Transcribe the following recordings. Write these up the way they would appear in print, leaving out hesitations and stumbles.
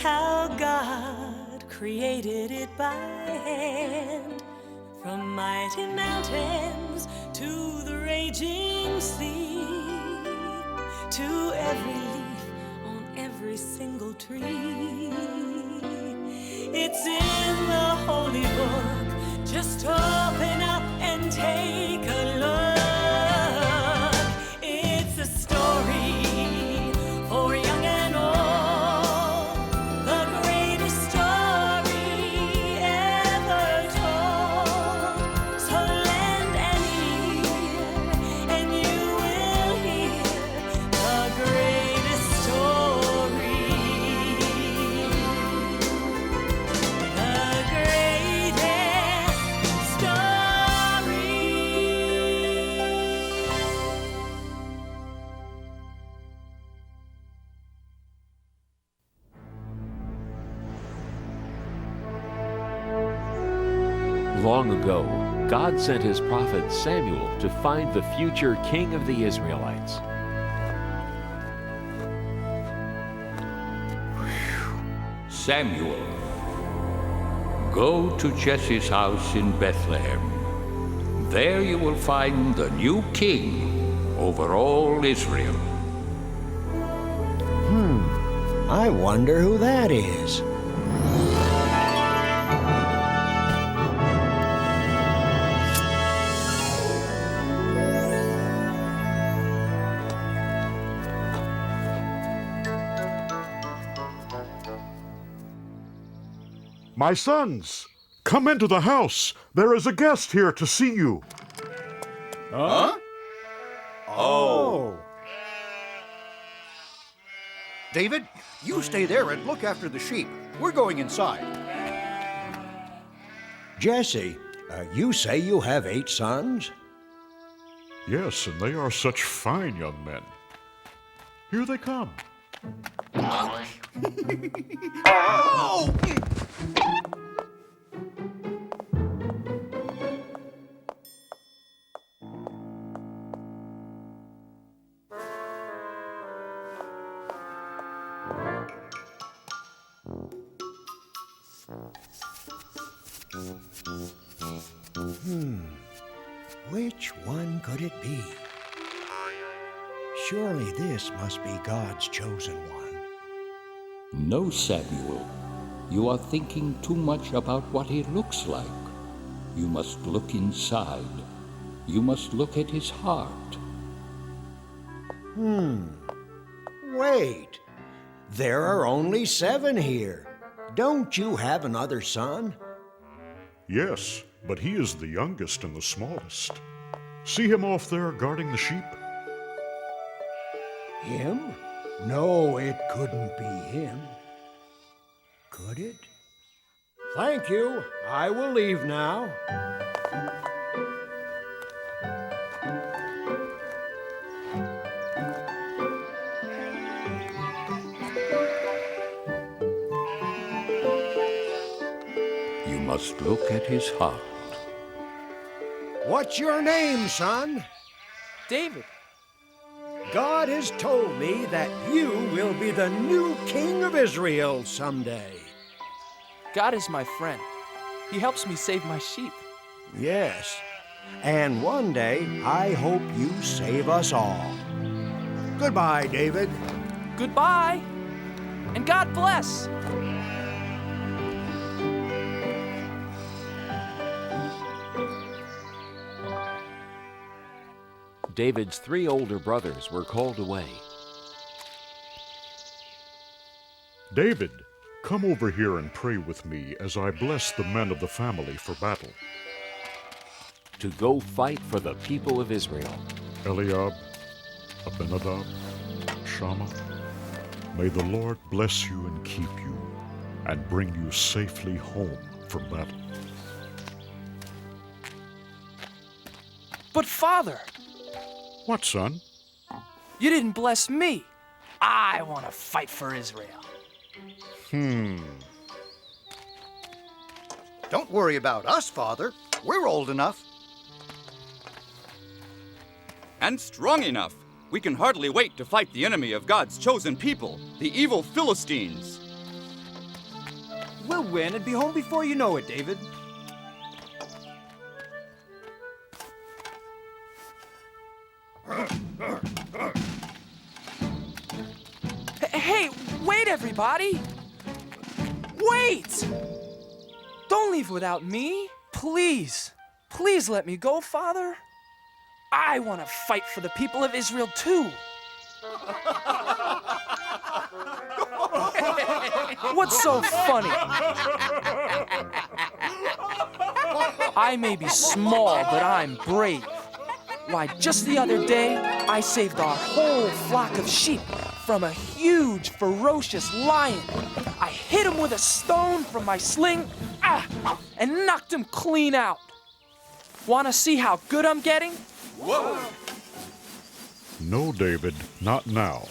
how God created it by hand. From mighty mountains to the raging sea, to every leaf on every single tree. It's in the holy book. Just open up and take a look. It's a story for young and old, the greatest story ever told. So lend an ear and you will hear the greatest story. The greatest story. Long ago, God sent his prophet Samuel to find the future king of the Israelites. Samuel, go to Jesse's house in Bethlehem. There you will find the new king over all Israel. I wonder who that is. My sons, come into the house. There is a guest here to see you. Huh? Oh. David, you stay there and look after the sheep. We're going inside. Jesse, you say you have 8 sons? Yes, and they are such fine young men. Here they come. Oh! Which one could it be? Surely this must be God's chosen one. No, Samuel, you are thinking too much about what he looks like. You must look inside. You must look at his heart. Wait, there are only 7 here. Don't you have another son? Yes, but he is the youngest and the smallest. See him off there guarding the sheep? Him? No, it couldn't be him. Could it? Thank you. I will leave now. You must look at his heart. What's your name, son? David. God has told me that you will be the new king of Israel someday. God is my friend. He helps me save my sheep. Yes, and one day I hope you save us all. Goodbye, David. Goodbye, and God bless. David's 3 older brothers were called away. David, come over here and pray with me as I bless the men of the family for battle. To go fight for the people of Israel. Eliab, Abinadab, Shammah, may the Lord bless you and keep you and bring you safely home from battle. But Father, What, son? you didn't bless me. I want to fight for Israel. Don't worry about us, Father. We're old enough. And strong enough. We can hardly wait to fight the enemy of God's chosen people, the evil Philistines. We'll win and be home before you know it, David. Hey, wait, everybody! Wait! Don't leave without me. Please. Please let me go, Father. I want to fight for the people of Israel, too. What's so funny? I may be small, but I'm brave. Why, just the other day, I saved our whole flock of sheep from a huge, ferocious lion. I hit him with a stone from my sling, and knocked him clean out. Want to see how good I'm getting? Whoa! No, David, not now.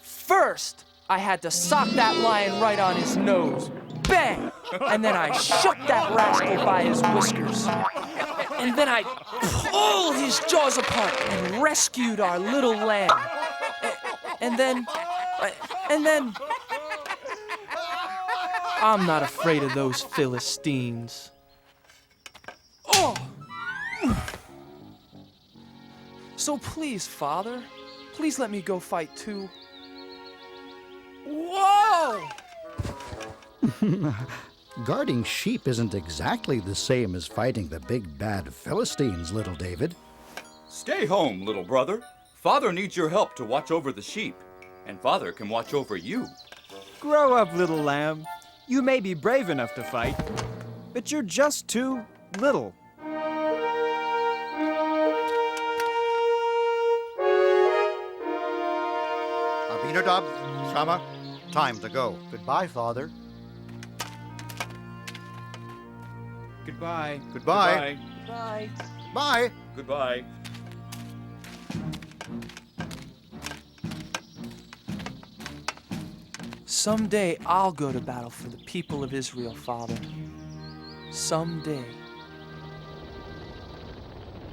First, I had to sock that lion right on his nose. Bang! And then I shook that rascal by his whiskers. And then I pulled his jaws apart and rescued our little lamb. And then... I'm not afraid of those Philistines. Oh! So please, Father, please let me go fight too. Whoa! Guarding sheep isn't exactly the same as fighting the big bad Philistines, little David. Stay home, little brother. Father needs your help to watch over the sheep, and Father can watch over you. Grow up, little lamb. You may be brave enough to fight, but you're just too little. Abinadab, Shammah, time to go. Goodbye, Father. Goodbye. Goodbye. Bye. Bye. Goodbye. Someday I'll go to battle for the people of Israel, Father. Someday.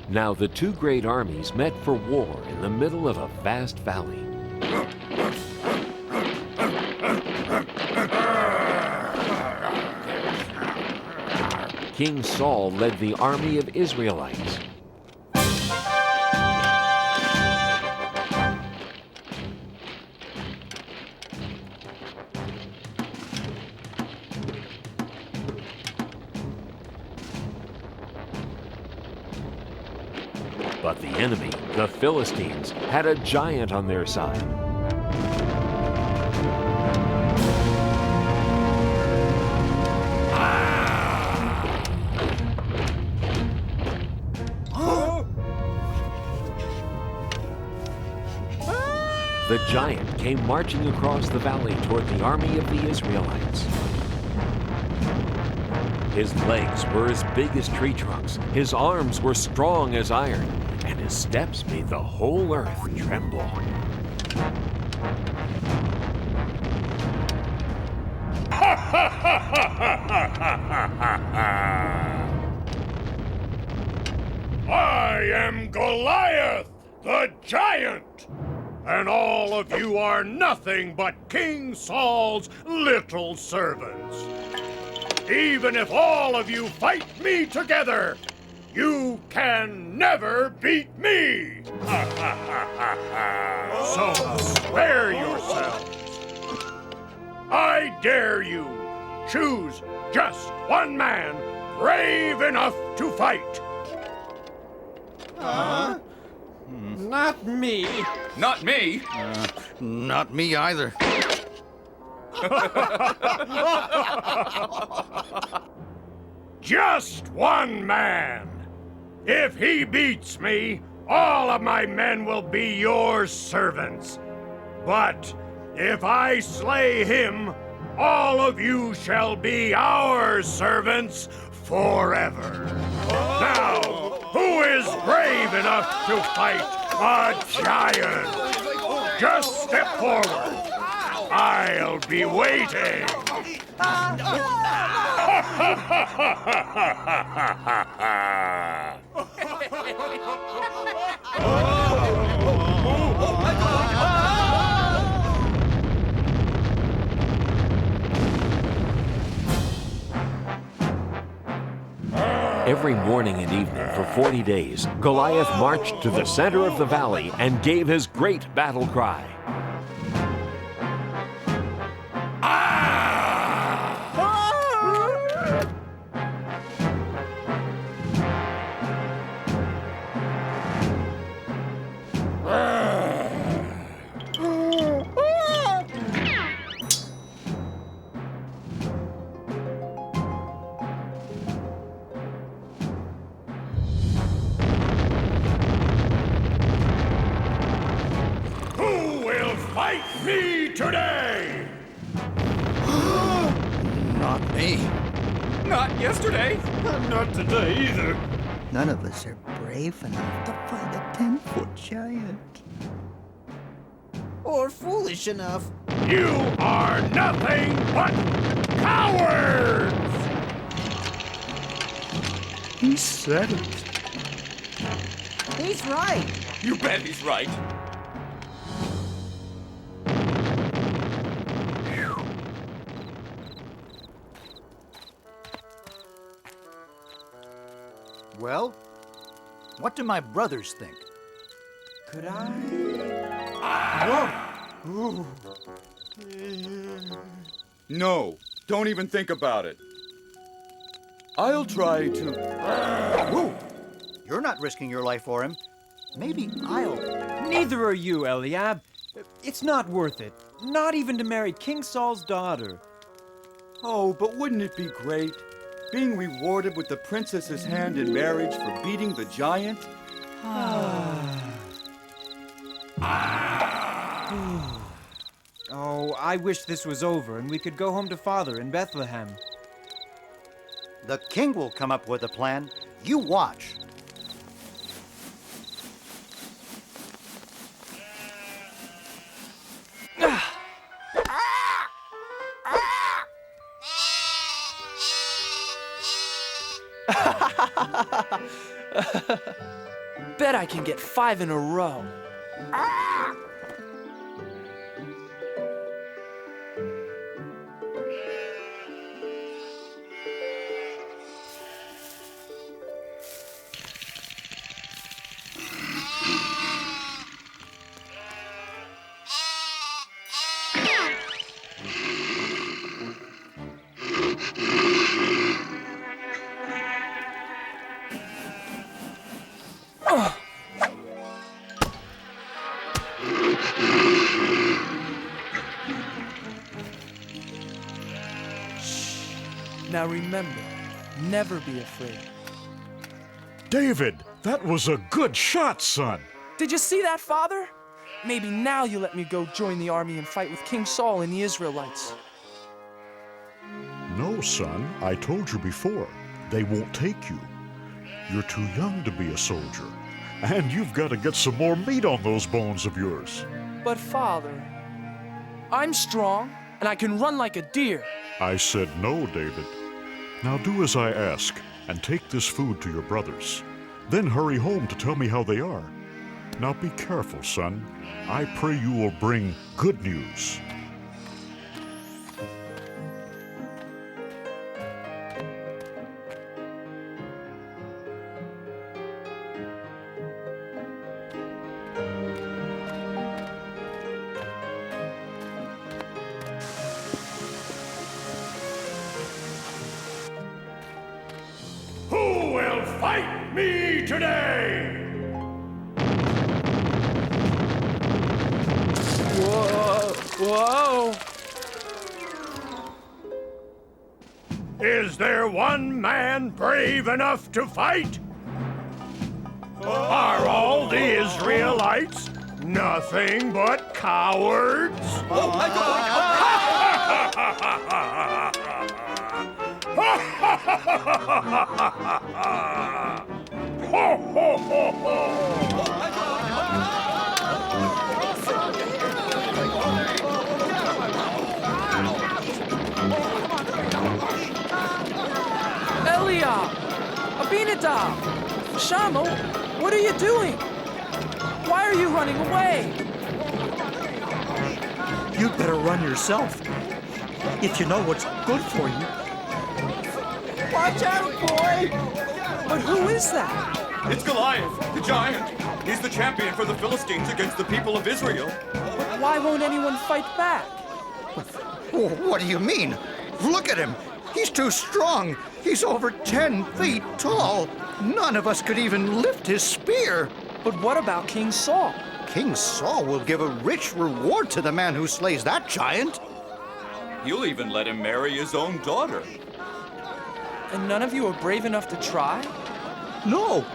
Now the two great armies met for war in the middle of a vast valley. King Saul led the army of Israelites. But the enemy, the Philistines, had a giant on their side. The giant came marching across the valley toward the army of the Israelites. His legs were as big as tree trunks, his arms were strong as iron, and his steps made the whole earth tremble. I am Goliath, the giant, and all of you are nothing but King Saul's little servants. Even if all of you fight me together, you can never beat me! So spare yourselves. I dare you, choose just one man brave enough to fight. Not me. Not me! Not me either. Just one man. If he beats me, all of my men will be your servants. But if I slay him, all of you shall be our servants forever. Now, who is brave enough to fight a giant? Just step forward. I'll be waiting. Every morning and evening for 40 days, Goliath marched to the center of the valley and gave his great battle cry. Who will fight me today? Not me. Not yesterday. Not today either. None of us are brave enough to fight a 10-foot giant. Or foolish enough. You are nothing but cowards! He said it. He's right. You bet he's right. Well, what do my brothers think? Could I? No, don't even think about it. I'll try to... Whoa! You're not risking your life for him. Maybe I'll. Neither are you, Eliab. It's not worth it. Not even to marry King Saul's daughter. Oh, but wouldn't it be great? Being rewarded with the princess's hand in marriage for beating the giant? Oh, I wish this was over and we could go home to Father in Bethlehem. The king will come up with a plan. You watch. Bet I can get 5 in a row. Now remember, never be afraid. David, that was a good shot, son. Did you see that, Father? Maybe now you let me go join the army and fight with King Saul and the Israelites. No, son, I told you before. They won't take you. You're too young to be a soldier. And you've got to get some more meat on those bones of yours. But Father, I'm strong and I can run like a deer. I said no, David. Now do as I ask, and take this food to your brothers. Then hurry home to tell me how they are. Now be careful, son. I pray you will bring good news. Who will fight me today? Whoa! Is there one man brave enough to fight? Are all the Israelites nothing but cowards? Eliab! Abinadab! Shammah, what are you doing? Why are you running away? You'd better run yourself. If you know what's good for you. Watch out, boy! But who is that? It's Goliath, the giant. He's the champion for the Philistines against the people of Israel. But why won't anyone fight back? What do you mean? Look at him. He's too strong. He's over 10 feet tall. None of us could even lift his spear. But what about King Saul? King Saul will give a rich reward to the man who slays that giant. He'll even let him marry his own daughter. And none of you are brave enough to try? No,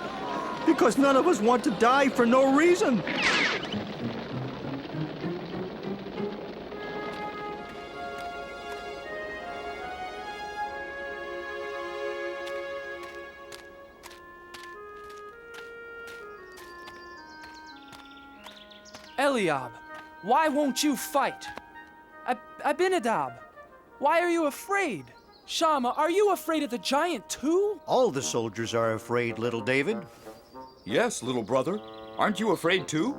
because none of us want to die for no reason. Eliab, why won't you fight? Abinadab, why are you afraid? Shammah, are you afraid of the giant too? All the soldiers are afraid, little David. Yes, little brother. Aren't you afraid too?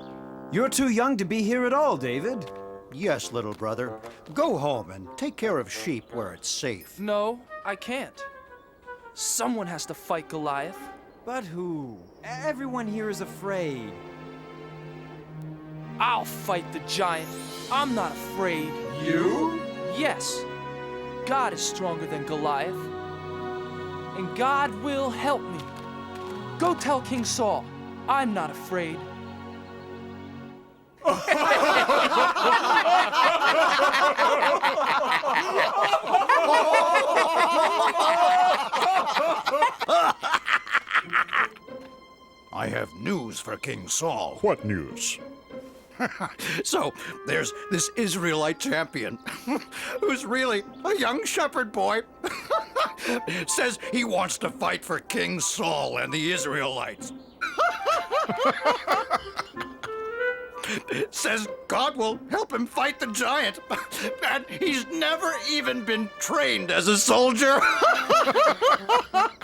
You're too young to be here at all, David. Yes, little brother. Go home and take care of sheep where it's safe. No, I can't. Someone has to fight Goliath. But who? Everyone here is afraid. I'll fight the giant. I'm not afraid. You? Yes. God is stronger than Goliath. And God will help me. Go tell King Saul, I'm not afraid. I have news for King Saul. What news? So, there's this Israelite champion who's really a young shepherd boy. Says he wants to fight for King Saul and the Israelites. Says God will help him fight the giant. And he's never even been trained as a soldier.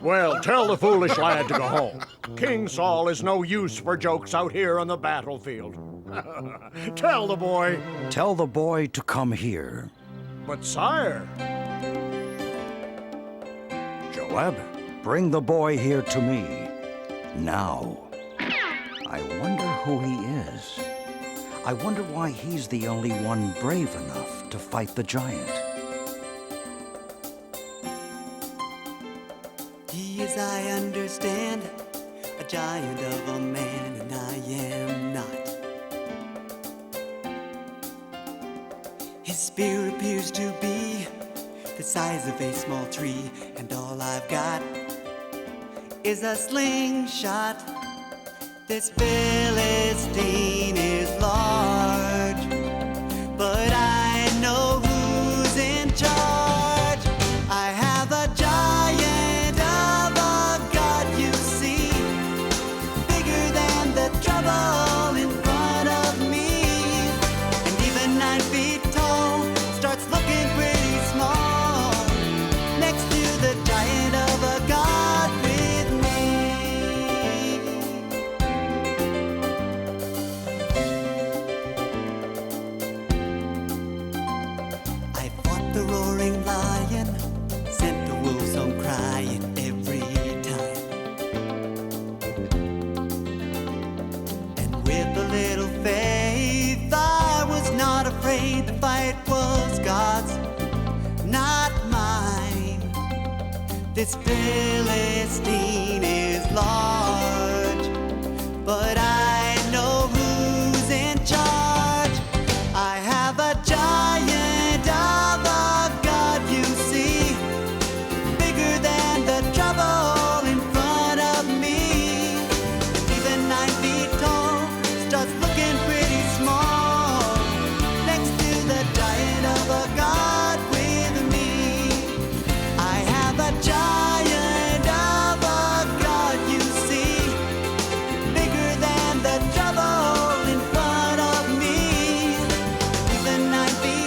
Well, tell the foolish lad to go home. King Saul is no use for jokes out here on the battlefield. Tell the boy. Tell the boy to come here. But sire. Joab, bring the boy here to me. Now. I wonder who he is. I wonder why he's the only one brave enough to fight the giant. He is, I understand, a giant of a man, and I am not. His spear appears to be the size of a small tree, and all I've got is a slingshot. This Philistine is large, but I know who's in charge. I have a giant of a God, you see, bigger than the trouble in front of me. And even 9 feet tall starts looking pretty small next to the giant of a God with me. I fought the roaring lion, sent the wolves home crying every time. And with a little faith, I was not afraid. The fight was God's, not mine. This Philistine is large, but I know who's in charge. I have a giant of a God, you see, bigger than the trouble in front of me. And even 9 feet tall starts looking pretty small next to the giant of a God with me. I have a giant of a God, you see, bigger than the trouble in front of me. Even 9 feet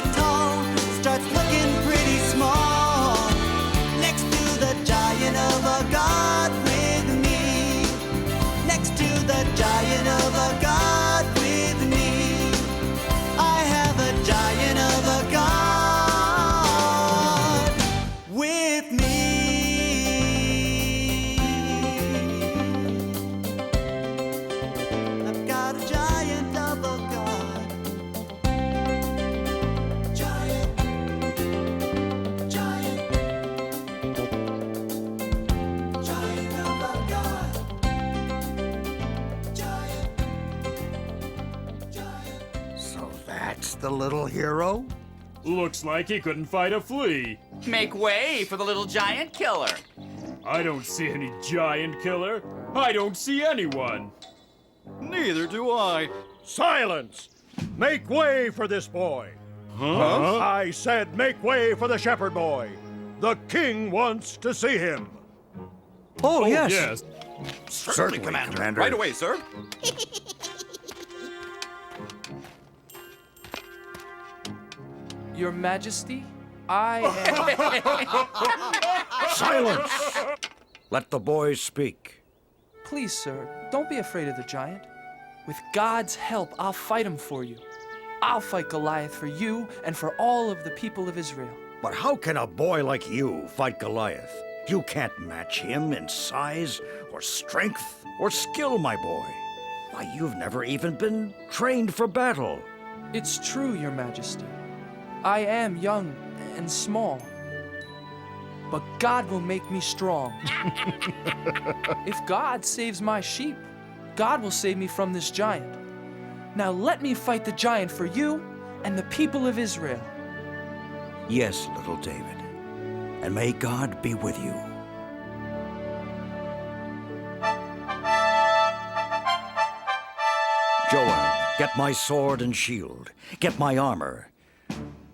the little hero? Looks like he couldn't fight a flea. Make way for the little giant killer. I don't see any giant killer. I don't see anyone. Neither do I. Silence! Make way for this boy. Huh? I said make way for the shepherd boy. The king wants to see him. Oh, yes. Yes. Certainly, Commander. Right away, sir. Your Majesty, I am... Silence! Let the boys speak. Please, sir, don't be afraid of the giant. With God's help, I'll fight him for you. I'll fight Goliath for you and for all of the people of Israel. But how can a boy like you fight Goliath? You can't match him in size or strength or skill, my boy. Why, you've never even been trained for battle. It's true, Your Majesty. I am young and small. But God will make me strong. If God saves my sheep, God will save me from this giant. Now let me fight the giant for you and the people of Israel. Yes, little David. And may God be with you. Joab, get my sword and shield. Get my armor.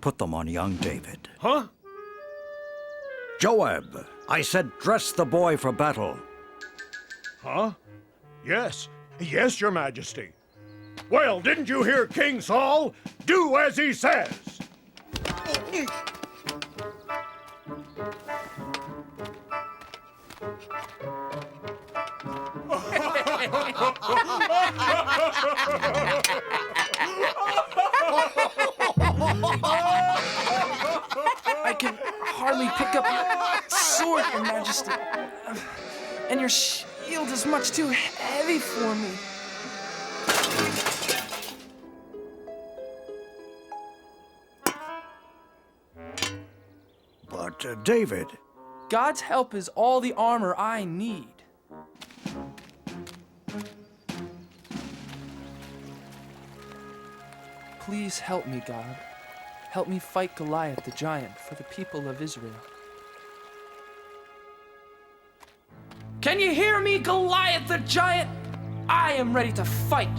Put them on young David. Huh? Joab, I said dress the boy for battle. Huh? Yes. Yes, Your Majesty. Well, didn't you hear King Saul? Do as he says. I can hardly pick up your sword, Your Majesty. And your shield is much too heavy for me. But, David... God's help is all the armor I need. Please help me, God. Help me fight Goliath the giant for the people of Israel. Can you hear me, Goliath the giant? I am ready to fight.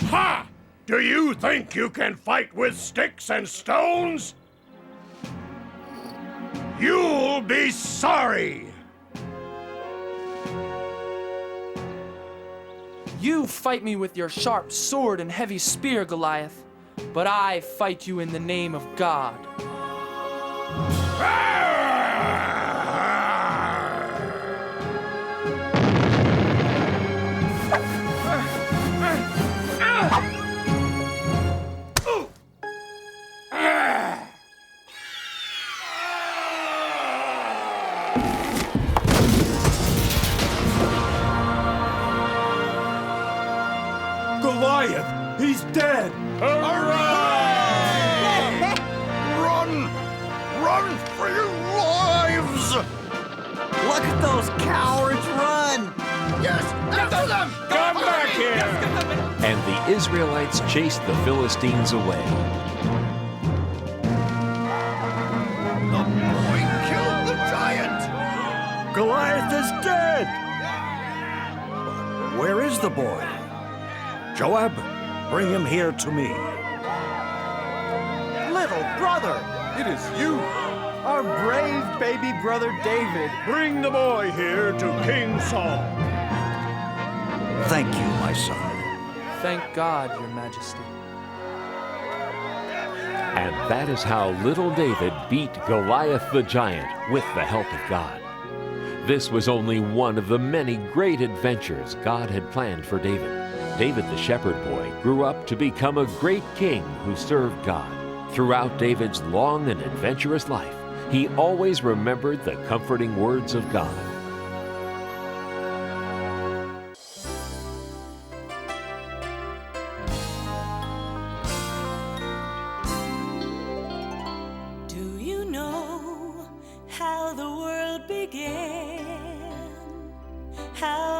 Ha! Do you think you can fight with sticks and stones? You'll be sorry! You fight me with your sharp sword and heavy spear, Goliath, but I fight you in the name of God. Goliath! He's dead! Hooray! Run! Run for your lives! Look at those cowards run! Yes! Get them! Come back here! And the Israelites chased the Philistines away. The boy killed the giant! Goliath is dead! Where is the boy? Joab, bring him here to me. Little brother! It is you! Our brave baby brother David. Bring the boy here to King Saul. Thank you, my son. Thank God, Your Majesty. And that is how little David beat Goliath the giant with the help of God. This was only one of the many great adventures God had planned for David. David the shepherd boy grew up to become a great king who served God. Throughout David's long and adventurous life, he always remembered the comforting words of God.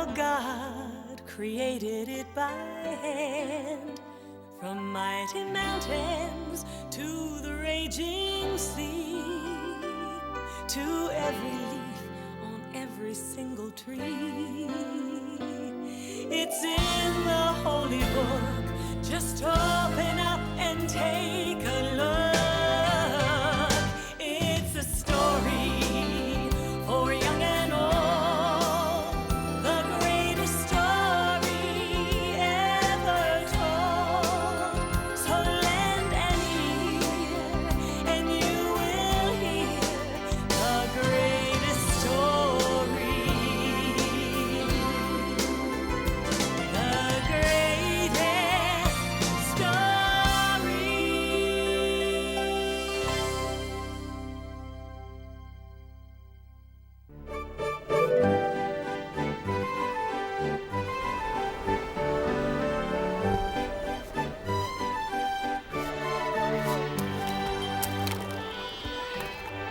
how God created it by hand. From mighty mountains to the raging sea, to every leaf on every single tree. It's in the holy book. Just open up and take a look. It's a story for young and old, the greatest story ever told. So lend an ear and you will hear the greatest story. The greatest story.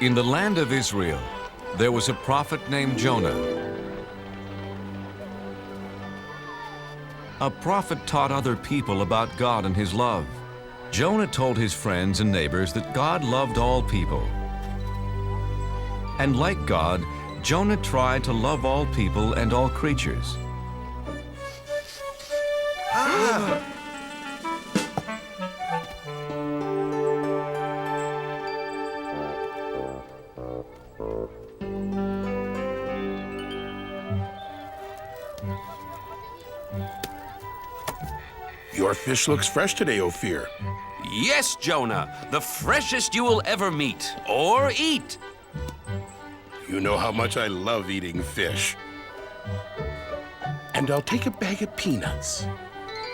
In the land of Israel, there was a prophet named Jonah. A prophet taught other people about God and his love. Jonah told his friends and neighbors that God loved all people. And like God, Jonah tried to love all people and all creatures. Your fish looks fresh today, Ophir. Yes, Jonah, the freshest you will ever meet or eat. You know how much I love eating fish. And I'll take a bag of peanuts.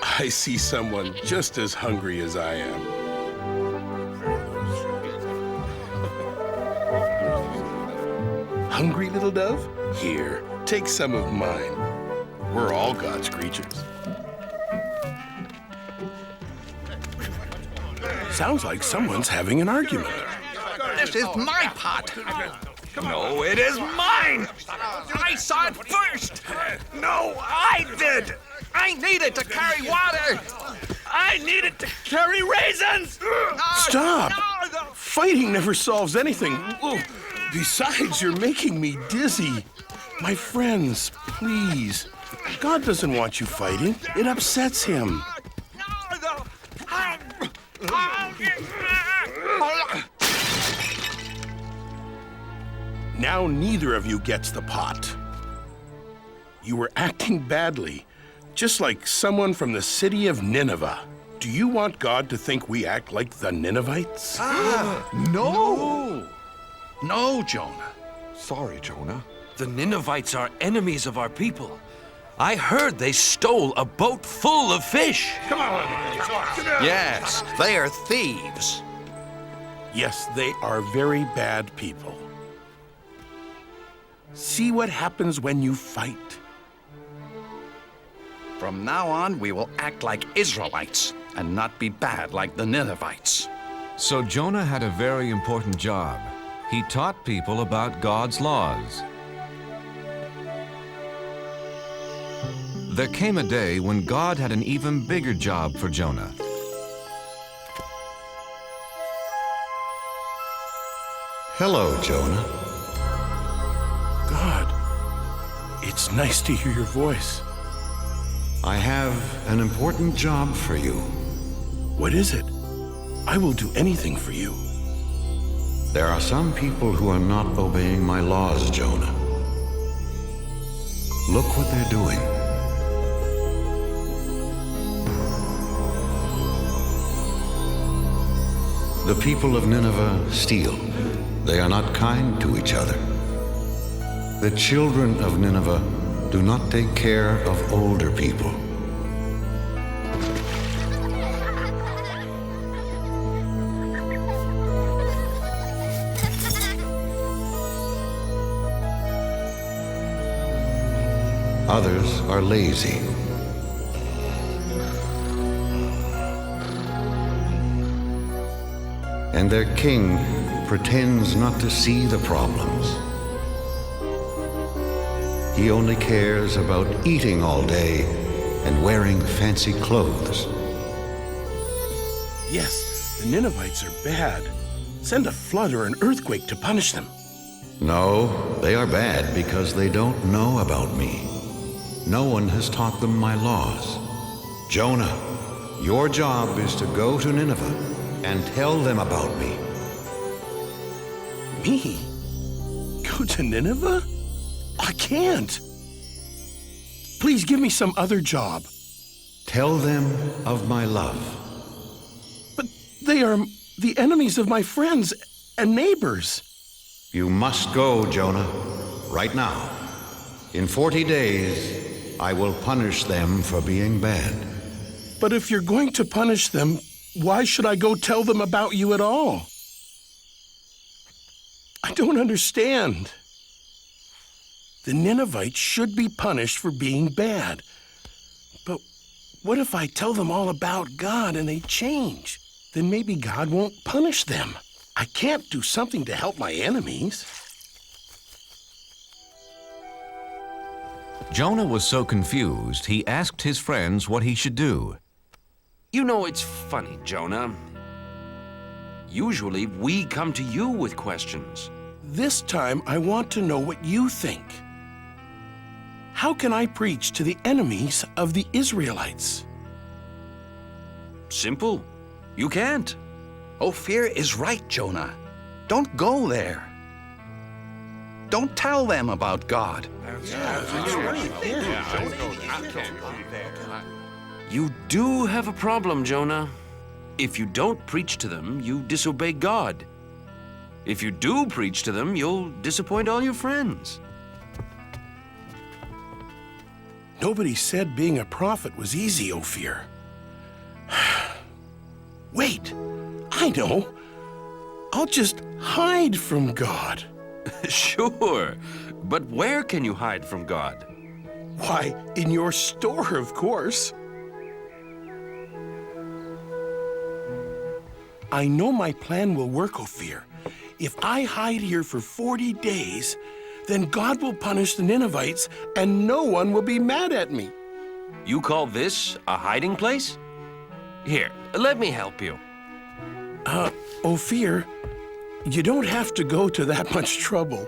I see someone just as hungry as I am. Hungry, little dove? Here, take some of mine. We're all God's creatures. Sounds like someone's having an argument. This is my pot. No, it is mine! I saw it first! No, I did! I needed to carry water! I needed to carry raisins! Stop! Fighting never solves anything. Besides, you're making me dizzy. My friends, please. God doesn't want you fighting. It upsets him. Now neither of you gets the pot. You were acting badly, just like someone from the city of Nineveh. Do you want God to think we act like the Ninevites? No! No, Jonah. Sorry, Jonah. The Ninevites are enemies of our people. I heard they stole a boat full of fish. Come on. Yes, they are thieves. Yes, they are very bad people. See what happens when you fight. From now on, we will act like Israelites and not be bad like the Ninevites. So Jonah had a very important job. He taught people about God's laws. There came a day when God had an even bigger job for Jonah. Hello, Jonah. God, it's nice to hear your voice. I have an important job for you. What is it? I will do anything for you. There are some people who are not obeying my laws, Jonah. Look what they're doing. The people of Nineveh steal. They are not kind to each other. The children of Nineveh do not take care of older people. Others are lazy. And their king pretends not to see the problems. He only cares about eating all day and wearing fancy clothes. Yes, the Ninevites are bad. Send a flood or an earthquake to punish them. No, they are bad because they don't know about me. No one has taught them my laws. Jonah, your job is to go to Nineveh and tell them about me. Me? Go to Nineveh? I can't. Please give me some other job. Tell them of my love. But they are the enemies of my friends and neighbors. You must go, Jonah, right now. In 40 days, I will punish them for being bad. But if you're going to punish them, why should I go tell them about you at all? I don't understand. The Ninevites should be punished for being bad. But what if I tell them all about God and they change? Then maybe God won't punish them. I can't do something to help my enemies. Jonah was so confused, he asked his friends what he should do. You know, it's funny, Jonah. Usually, we come to you with questions. This time, I want to know what you think. How can I preach to the enemies of the Israelites? Simple. You can't. Ophir is right, Jonah. Don't go there. Don't tell them about God. You do have a problem, Jonah. If you don't preach to them, you disobey God. If you do preach to them, you'll disappoint all your friends. Nobody said being a prophet was easy, Ophir. Wait, I know. I'll just hide from God. Sure, but where can you hide from God? Why, in your store, of course. I know my plan will work, Ophir. If I hide here for 40 days, then God will punish the Ninevites and no one will be mad at me. You call this a hiding place? Here, let me help you. Ophir, you don't have to go to that much trouble.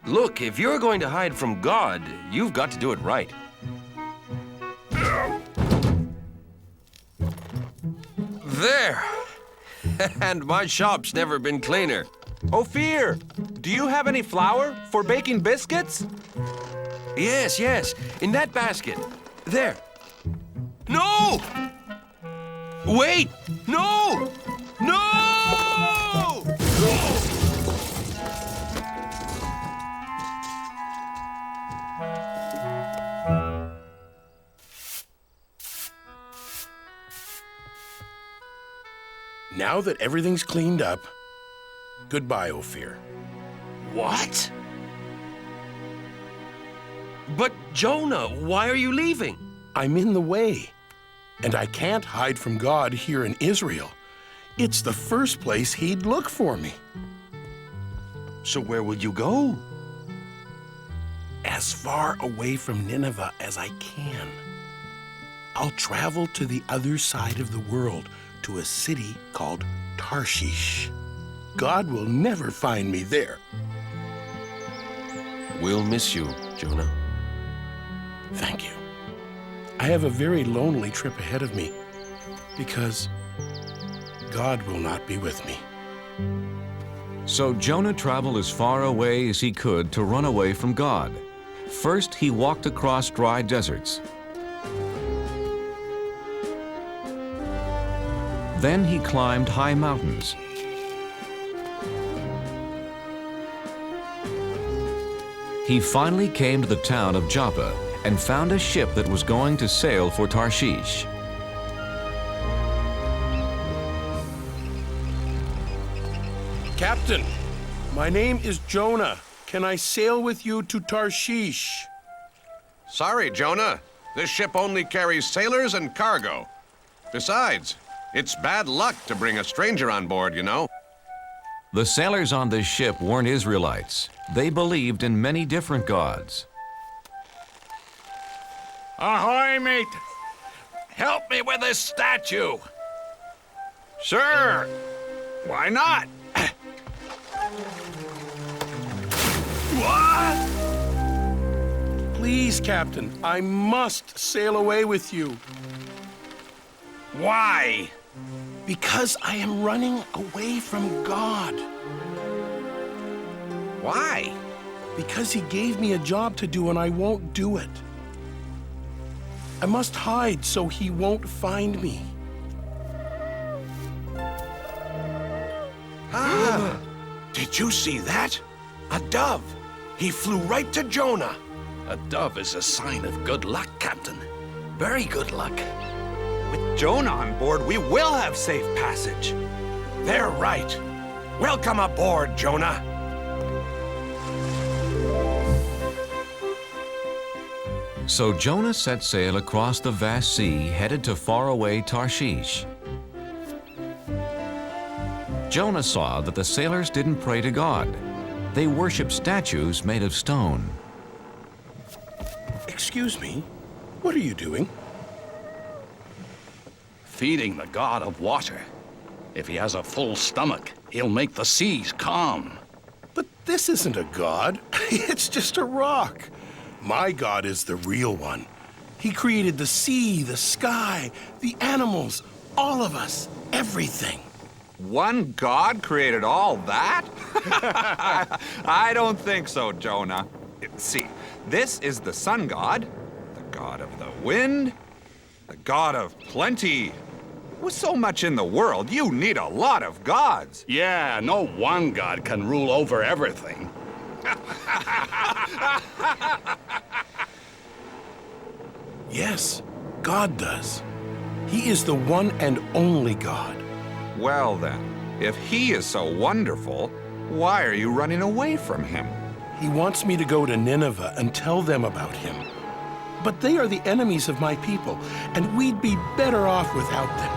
Look, if you're going to hide from God, you've got to do it right. There! And my shop's never been cleaner. Ophir, do you have any flour for baking biscuits? Yes, in that basket. There. No! Wait! No! No! Now that everything's cleaned up, goodbye, Ophir. What? But Jonah, why are you leaving? I'm in the way, and I can't hide from God here in Israel. It's the first place he'd look for me. So where will you go? As far away from Nineveh as I can. I'll travel to the other side of the world, to a city called Tarshish. God will never find me there. We'll miss you, Jonah. Thank you. I have a very lonely trip ahead of me because God will not be with me. So Jonah traveled as far away as he could to run away from God. First, he walked across dry deserts. Then he climbed high mountains. He finally came to the town of Joppa and found a ship that was going to sail for Tarshish. Captain, my name is Jonah. Can I sail with you to Tarshish? Sorry, Jonah. This ship only carries sailors and cargo. Besides, it's bad luck to bring a stranger on board, you know. The sailors on this ship weren't Israelites. They believed in many different gods. Ahoy, mate! Help me with this statue! Sure! Why not? What? Please, Captain, I must sail away with you. Why? Because I am running away from God. Why? Because he gave me a job to do and I won't do it. I must hide so he won't find me. Did you see that? A dove. He flew right to Jonah. A dove is a sign of good luck, Captain. Very good luck. With Jonah on board, we will have safe passage. They're right. Welcome aboard, Jonah. So Jonah set sail across the vast sea, headed to faraway Tarshish. Jonah saw that the sailors didn't pray to God. They worshiped statues made of stone. Excuse me, what are you doing? Feeding the god of water. If he has a full stomach, he'll make the seas calm. But this isn't a god. It's just a rock. My God is the real one. He created the sea, the sky, the animals, all of us, everything. One God created all that? I don't think so, Jonah. See, this is the sun god, the god of the wind, the god of plenty. With so much in the world, you need a lot of gods. Yeah, no one god can rule over everything. Yes, God does. He is the one and only God. Well then, if he is so wonderful, why are you running away from him? He wants me to go to Nineveh and tell them about him. But they are the enemies of my people, and we'd be better off without them.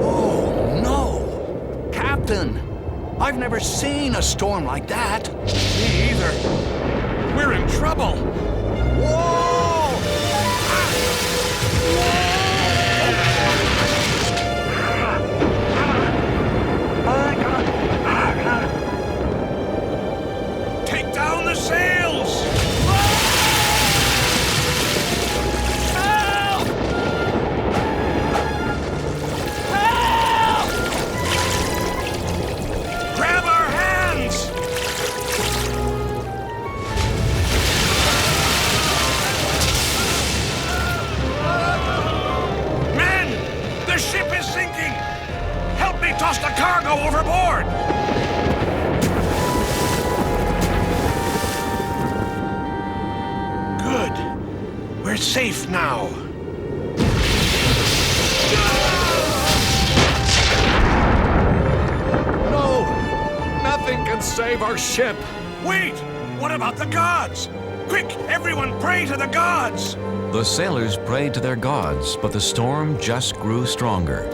Oh, no! Captain, I've never seen a storm like that. Me either. We're in trouble. Take down the sails! Help! Help! Grab our hands! Men! The ship is sinking! Help me toss the cargo overboard! Good. We're safe now. No! Nothing can save our ship. Wait! What about the gods? Quick, everyone pray to the gods! The sailors prayed to their gods, but the storm just grew stronger.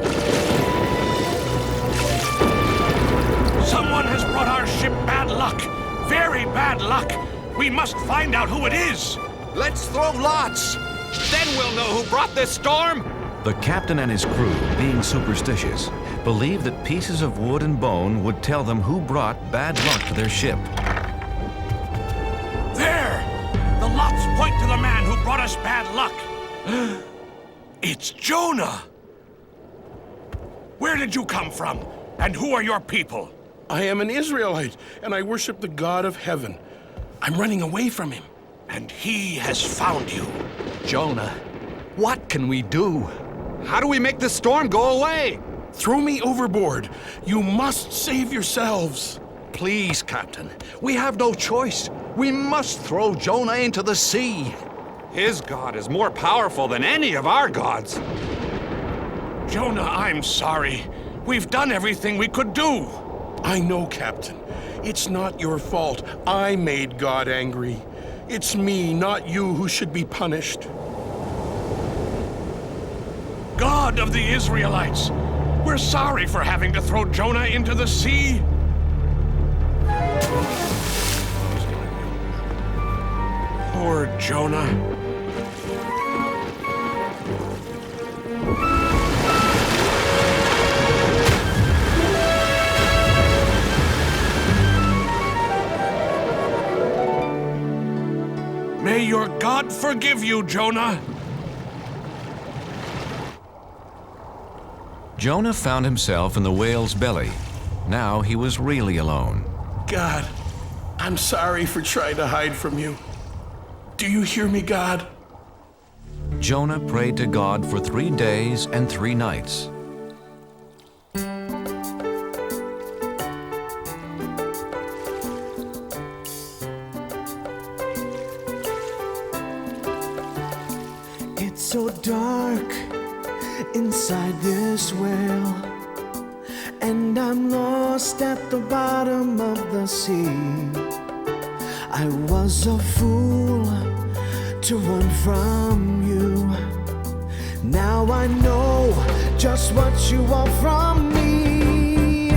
Someone has brought our ship bad luck. Very bad luck. We must find out who it is. Let's throw lots. Then we'll know who brought this storm. The captain and his crew, being superstitious, believed that pieces of wood and bone would tell them who brought bad luck to their ship. There! The lots point to the man who brought us bad luck. It's Jonah! Where did you come from? And who are your people? I am an Israelite, and I worship the God of heaven. I'm running away from him. And he has found you. Jonah, what can we do? How do we make the storm go away? Throw me overboard. You must save yourselves. Please, Captain. We have no choice. We must throw Jonah into the sea. His God is more powerful than any of our gods. Jonah, I'm sorry. We've done everything we could do. I know, Captain. It's not your fault. I made God angry. It's me, not you, who should be punished. God of the Israelites, we're sorry for having to throw Jonah into the sea. word, Jonah. May your God forgive you, Jonah. Jonah found himself in the whale's belly. Now he was really alone. God, I'm sorry for trying to hide from you. Do you hear me, God? Jonah prayed to God for 3 days and 3 nights. It's so dark inside this whale, and I'm lost at the bottom of the sea. I was a fool to run from you. Now I know just what you want from me.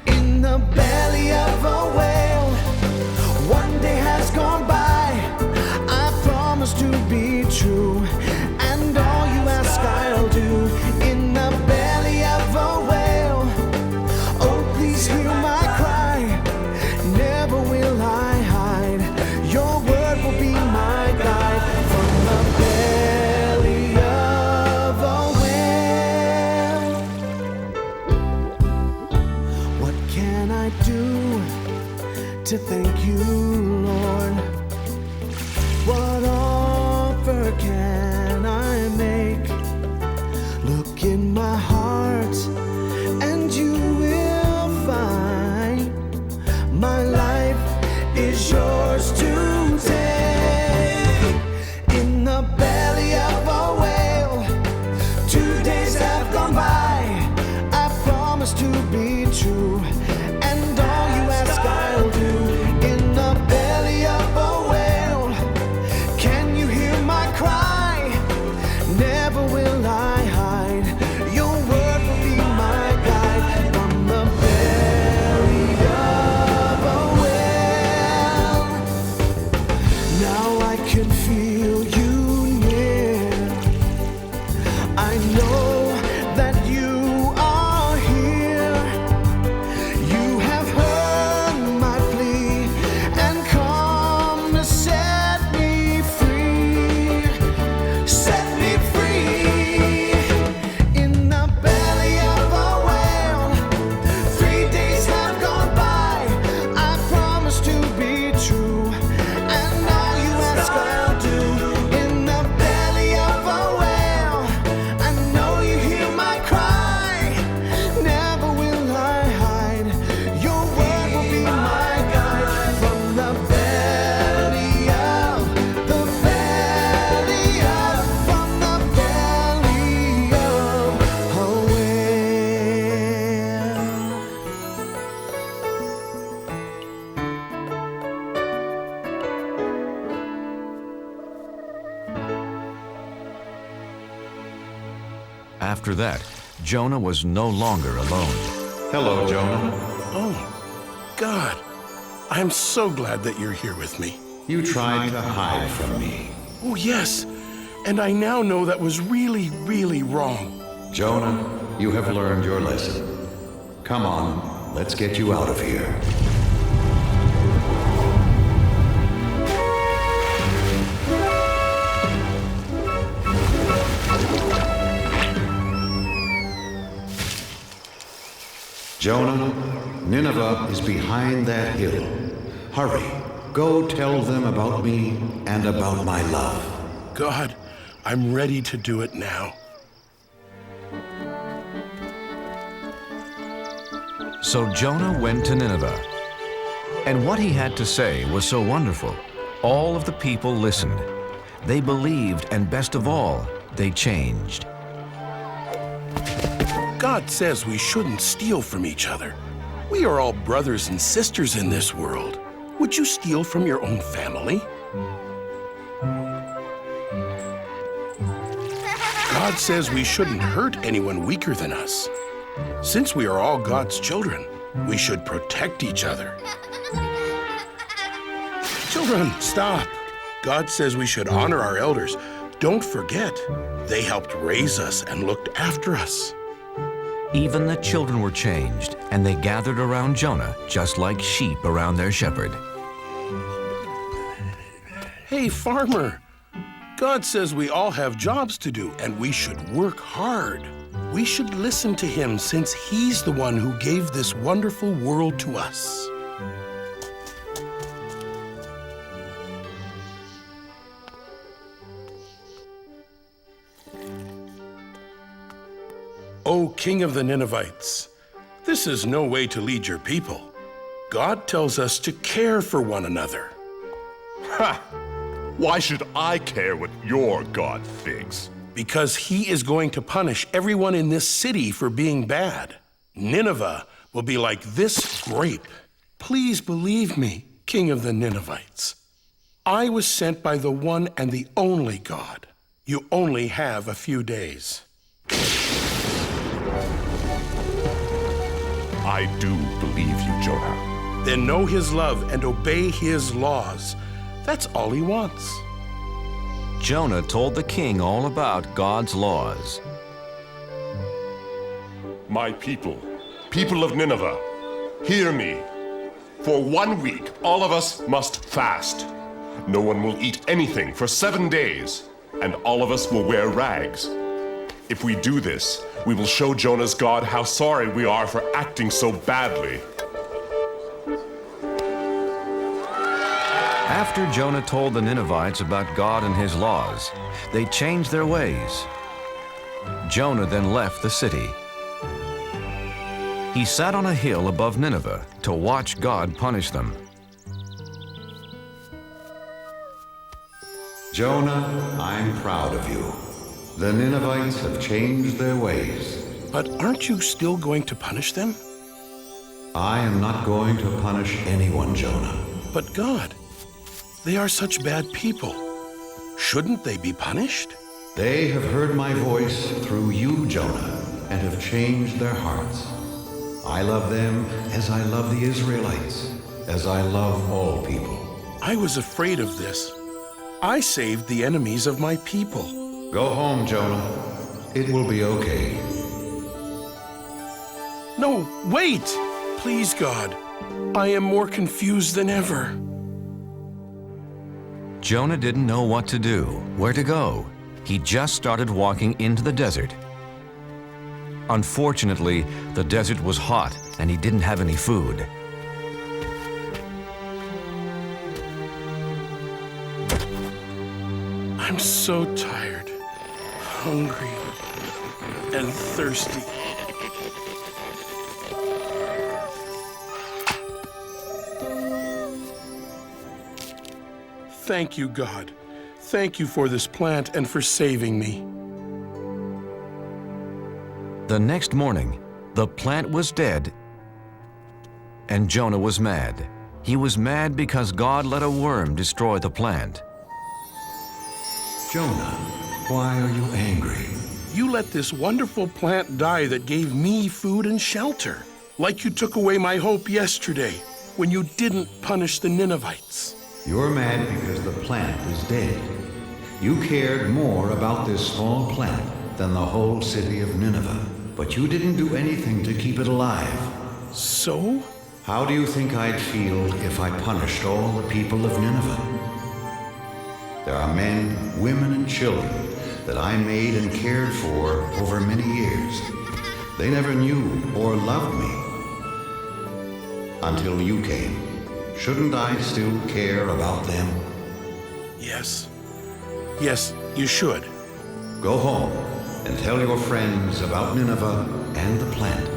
In the belly of a whale, one day has gone by. I promise to be true, and all you ask I'll do. In the belly of a whale, oh please hear my cry. Never will I hide. Your word will be my guide. From the belly of a whale, what can I do to thank you, Lord? What offer can I make? Look in my heart and you will find my life is yours to take. In the belly of a whale, 2 days have gone by. I promise to be true, and all you ask I'll do. In the belly of a whale, can you hear my cry? Never will I hide. Your word will be my guide. From the belly of a whale, now I can feel you near. I know that you are here. You have heard my plea and come to set me free. Set me free. In the belly of a whale, 3 days have gone by. I promise to be true, and all you ask I'll do. In the belly of a whale, I know you hear my cry. Never will I hide. Your word will be my guide. From the belly of, from the belly of a whale. After that, Jonah was no longer alone. Hello, Jonah. Oh, God. I'm so glad that you're here with me. You tried to hide from me. Oh, yes. And I now know that was really, really wrong. Jonah, you have learned your lesson. Come on, let's get you out of here. Jonah, Nineveh is behind that hill. Hurry, go tell them about me and about my love. God, I'm ready to do it now. So Jonah went to Nineveh. And what he had to say was so wonderful. All of the people listened. They believed, and best of all, they changed. God says we shouldn't steal from each other. We are all brothers and sisters in this world. Would you steal from your own family? God says we shouldn't hurt anyone weaker than us. Since we are all God's children, we should protect each other. Children, stop. God says we should honor our elders. Don't forget, they helped raise us and looked after us. Even the children were changed, and they gathered around Jonah just like sheep around their shepherd. Hey, farmer. God says we all have jobs to do, and we should work hard. We should listen to him since he's the one who gave this wonderful world to us. O King of the Ninevites, this is no way to lead your people. God tells us to care for one another. Ha! Why should I care what your God thinks? Because he is going to punish everyone in this city for being bad. Nineveh will be like this grape. Please believe me, King of the Ninevites. I was sent by the one and the only God. You only have a few days. I do believe you, Jonah. Then know his love and obey his laws. That's all he wants. Jonah told the king all about God's laws. My people, people of Nineveh, hear me. For 1 week, all of us must fast. No one will eat anything for 7 days, and all of us will wear rags. If we do this, we will show Jonah's God how sorry we are for acting so badly. After Jonah told the Ninevites about God and his laws, they changed their ways. Jonah then left the city. He sat on a hill above Nineveh to watch God punish them. Jonah, I'm proud of you. The Ninevites have changed their ways. But aren't you still going to punish them? I am not going to punish anyone, Jonah. But God, they are such bad people. Shouldn't they be punished? They have heard my voice through you, Jonah, and have changed their hearts. I love them as I love the Israelites, as I love all people. I was afraid of this. I saved the enemies of my people. Go home, Jonah. It will be okay. No, wait! Please, God. I am more confused than ever. Jonah didn't know what to do, where to go. He just started walking into the desert. Unfortunately, the desert was hot and he didn't have any food. I'm so tired, hungry, and thirsty. Thank you, God. Thank you for this plant and for saving me. The next morning, the plant was dead, and Jonah was mad. He was mad because God let a worm destroy the plant. Jonah, why are you angry? You let this wonderful plant die that gave me food and shelter, like you took away my hope yesterday when you didn't punish the Ninevites. You're mad because the plant is dead. You cared more about this small plant than the whole city of Nineveh, but you didn't do anything to keep it alive. So? How do you think I'd feel if I punished all the people of Nineveh? There are men, women, and children that I made and cared for over many years. They never knew or loved me until you came. Shouldn't I still care about them? Yes. Yes, you should. Go home and tell your friends about Nineveh and the plant.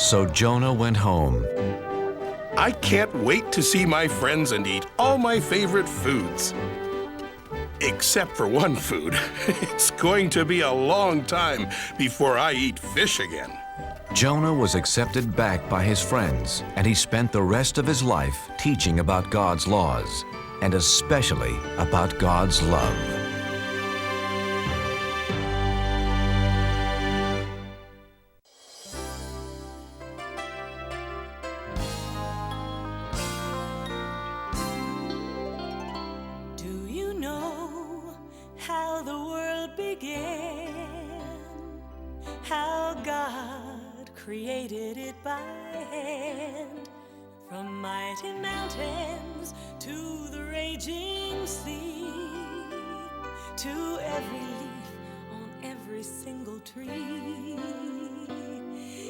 So Jonah went home. I can't wait to see my friends and eat all my favorite foods. Except for one food. It's going to be a long time before I eat fish again. Jonah was accepted back by his friends, and he spent the rest of his life teaching about God's laws, and especially about God's love. God created it by hand. From mighty mountains to the raging sea, to every leaf on every single tree.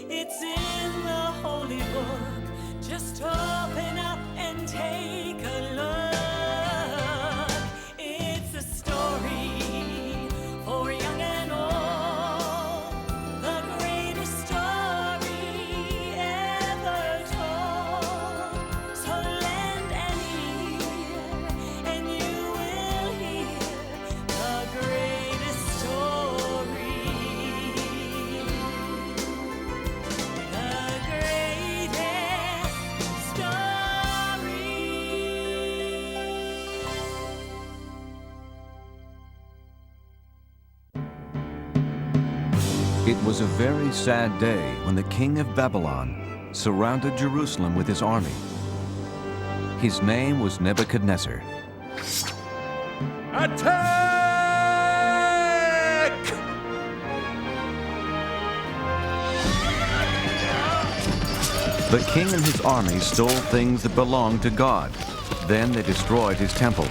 It's in the holy book. Just open up and take a look. It's a story for young and old, the greatest story ever told. So lend an ear and you will hear the greatest story. The greatest story. It was a very sad day when the king of Babylon surrounded Jerusalem with his army. His name was Nebuchadnezzar. Attack! The king and his army stole things that belonged to God. Then they destroyed his temple.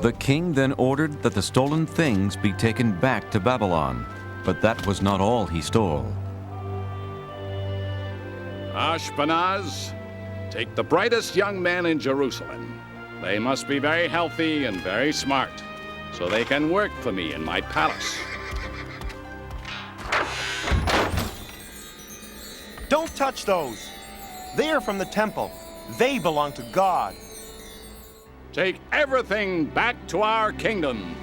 The king then ordered that the stolen things be taken back to Babylon, but that was not all he stole. Ashpenaz, take the brightest young men in Jerusalem. They must be very healthy and very smart, so they can work for me in my palace. Don't touch those. They are from the temple. They belong to God. Take everything back to our kingdom.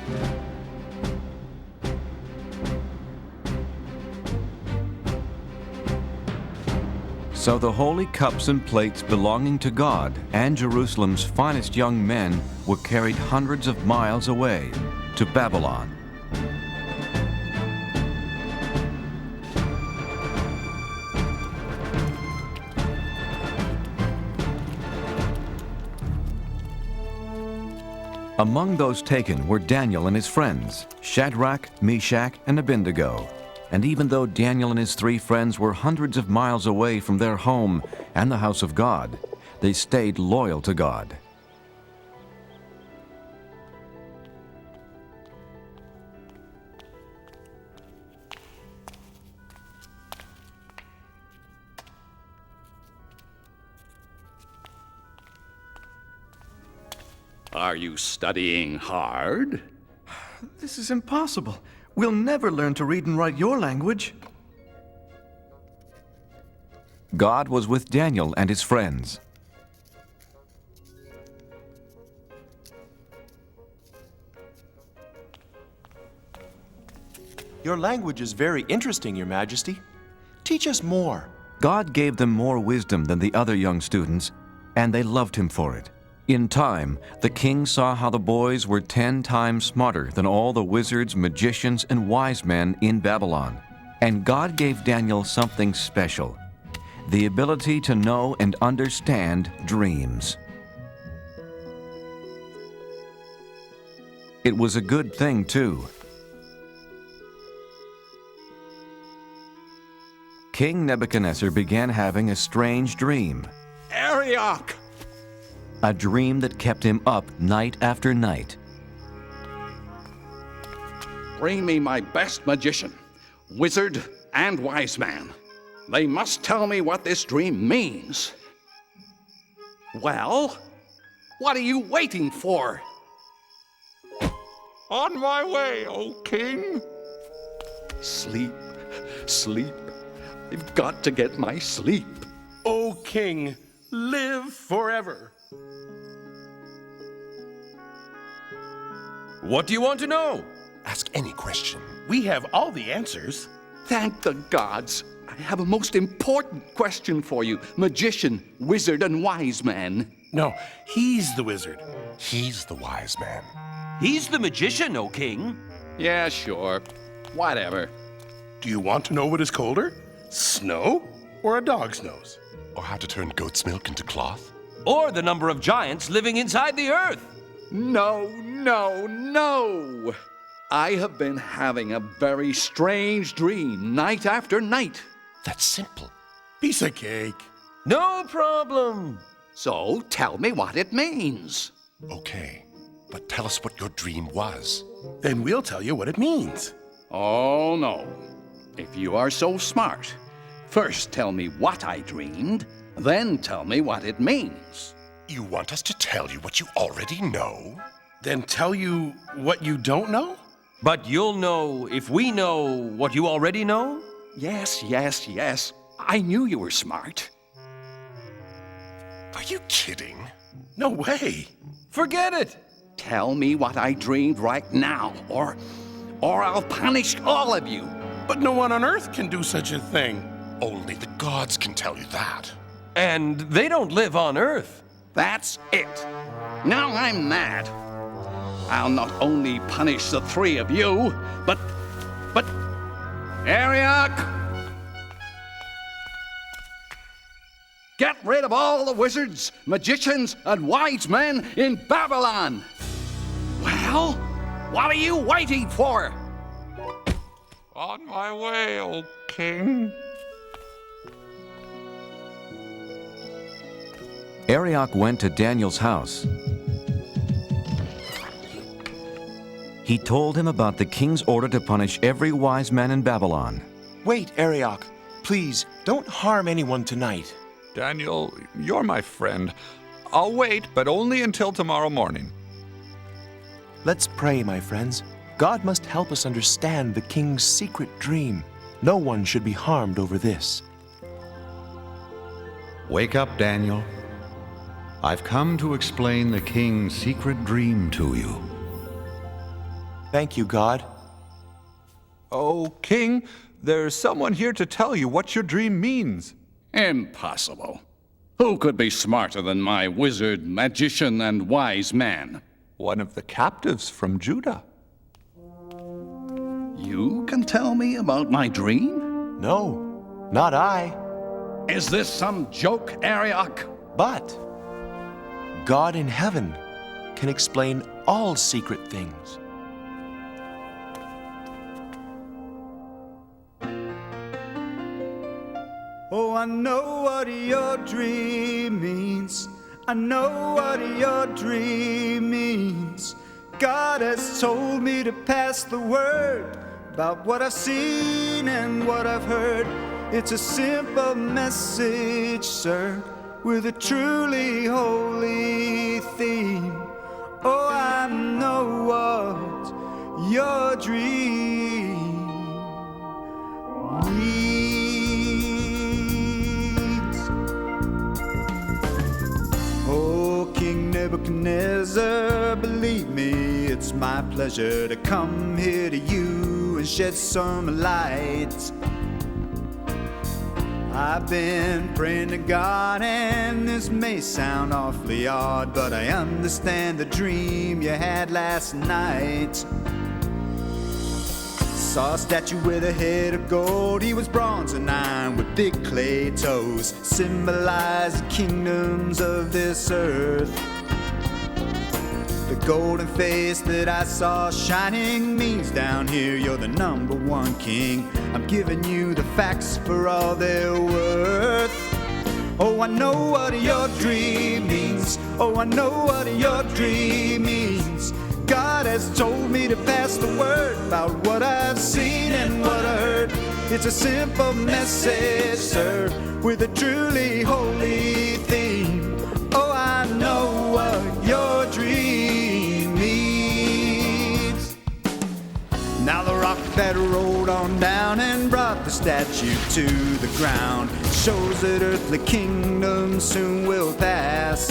So the holy cups and plates belonging to God and Jerusalem's finest young men were carried hundreds of miles away to Babylon. Among those taken were Daniel and his friends, Shadrach, Meshach, and Abednego. And even though Daniel and his 3 friends were hundreds of miles away from their home and the house of God, they stayed loyal to God. Are you studying hard? This is impossible. We'll never learn to read and write your language. God was with Daniel and his friends. Your language is very interesting, Your Majesty. Teach us more. God gave them more wisdom than the other young students, and they loved him for it. In time, the king saw how the boys were 10 times smarter than all the wizards, magicians, and wise men in Babylon. And God gave Daniel something special, the ability to know and understand dreams. It was a good thing, too. King Nebuchadnezzar began having a strange dream. Arioch! A dream that kept him up night after night. Bring me my best magician, wizard, and wise man. They must tell me what this dream means. Well, what are you waiting for? On my way, O king. Sleep, sleep. I've got to get my sleep. O king, live forever. What do you want to know? Ask any question. We have all the answers. Thank the gods. I have a most important question for you, magician, wizard, and wise man. No, he's the wizard. He's the wise man. He's the magician, O king. Yeah, sure. Whatever. Do you want to know what is colder? Snow or a dog's nose? Or how to turn goat's milk into cloth? Or the number of giants living inside the earth. No, no, no! I have been having a very strange dream night after night. That's simple. Piece of cake. No problem. So tell me what it means. Okay, but tell us what your dream was. Then we'll tell you what it means. Oh, no. If you are so smart, first tell me what I dreamed, then tell me what it means. You want us to tell you what you already know? Then tell you what you don't know? But you'll know if we know what you already know? Yes, yes, yes. I knew you were smart. Are you kidding? No way. Forget it. Tell me what I dreamed right now, or I'll punish all of you. But no one on Earth can do such a thing. Only the gods can tell you that. And they don't live on Earth. That's it. Now I'm mad. I'll not only punish the three of you, but Ariok! Get rid of all the wizards, magicians, and wise men in Babylon! Well, what are you waiting for? On my way, O king. Arioch went to Daniel's house. He told him about the king's order to punish every wise man in Babylon. Wait, Arioch. Please, don't harm anyone tonight. Daniel, you're my friend. I'll wait, but only until tomorrow morning. Let's pray, my friends. God must help us understand the king's secret dream. No one should be harmed over this. Wake up, Daniel. I've come to explain the king's secret dream to you. Thank you, God. Oh, king, there's someone here to tell you what your dream means. Impossible. Who could be smarter than my wizard, magician, and wise man? One of the captives from Judah. You can tell me about my dream? No, not I. Is this some joke, Arioch? But God in heaven can explain all secret things. Oh, I know what your dream means. I know what your dream means. God has told me to pass the word about what I've seen and what I've heard. It's a simple message, sir, with a truly holy theme. Oh, I know what your dream means. Oh, King Nebuchadnezzar, believe me, it's my pleasure to come here to you and shed some light. I've been praying to God, and this may sound awfully odd, but I understand the dream you had last night. Saw a statue with a head of gold. He was bronze and iron with big clay toes, symbolizing kingdoms of this earth. The golden face that I saw shining means down here you're the number one king. I'm giving you the facts for all they're worth. Oh, I know what your dream means. Oh, I know what your dream means. God has told me to pass the word about what I've seen and what I heard. It's a simple message, sir, with a truly holy theme. Oh, I know what your dream means. Now the rock that rolled on down and brought the statue to the ground shows that earthly kingdoms soon will pass.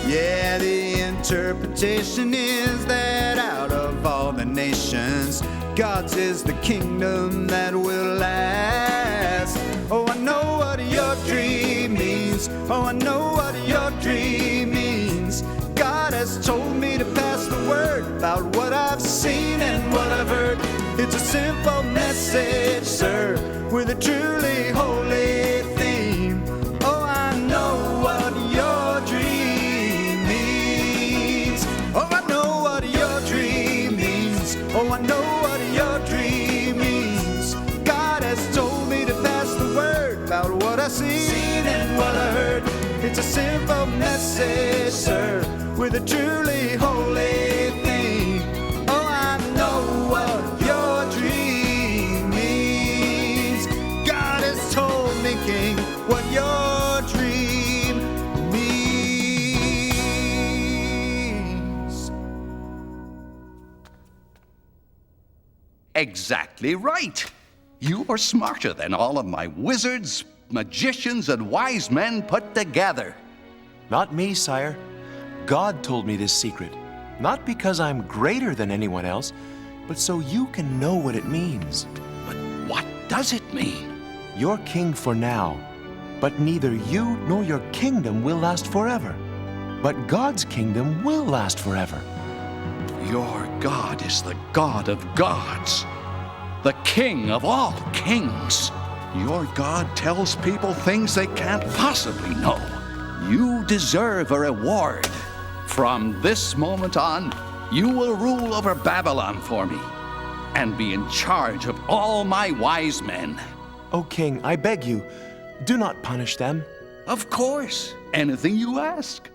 Yeah, the interpretation is that out of all the nations, God's is the kingdom that will last. Oh, I know what your dream means. Oh, I know what your dream means. God has told me to pass the word about what I've seen and what I've heard. It's a simple message, sir, with a truly holy theme. Oh, I know what your dream means. Oh, I know what your dream know what your dream means. God has told me to pass the word about what I seen and what I heard. It's a simple message, sir, with a truly holy thing. Oh, I know what your dream means. God has told me, King, what your dream means. Exactly right. You are smarter than all of my wizards, magicians, and wise men put together. Not me, sire. God told me this secret. Not because I'm greater than anyone else, but so you can know what it means. But what does it mean? You're king for now, but neither you nor your kingdom will last forever. But God's kingdom will last forever. Your God is the God of gods, the King of all kings. Your God tells people things they can't possibly know. You deserve a reward. From this moment on, you will rule over Babylon for me and be in charge of all my wise men. O king, I beg you, do not punish them. Of course, anything you ask.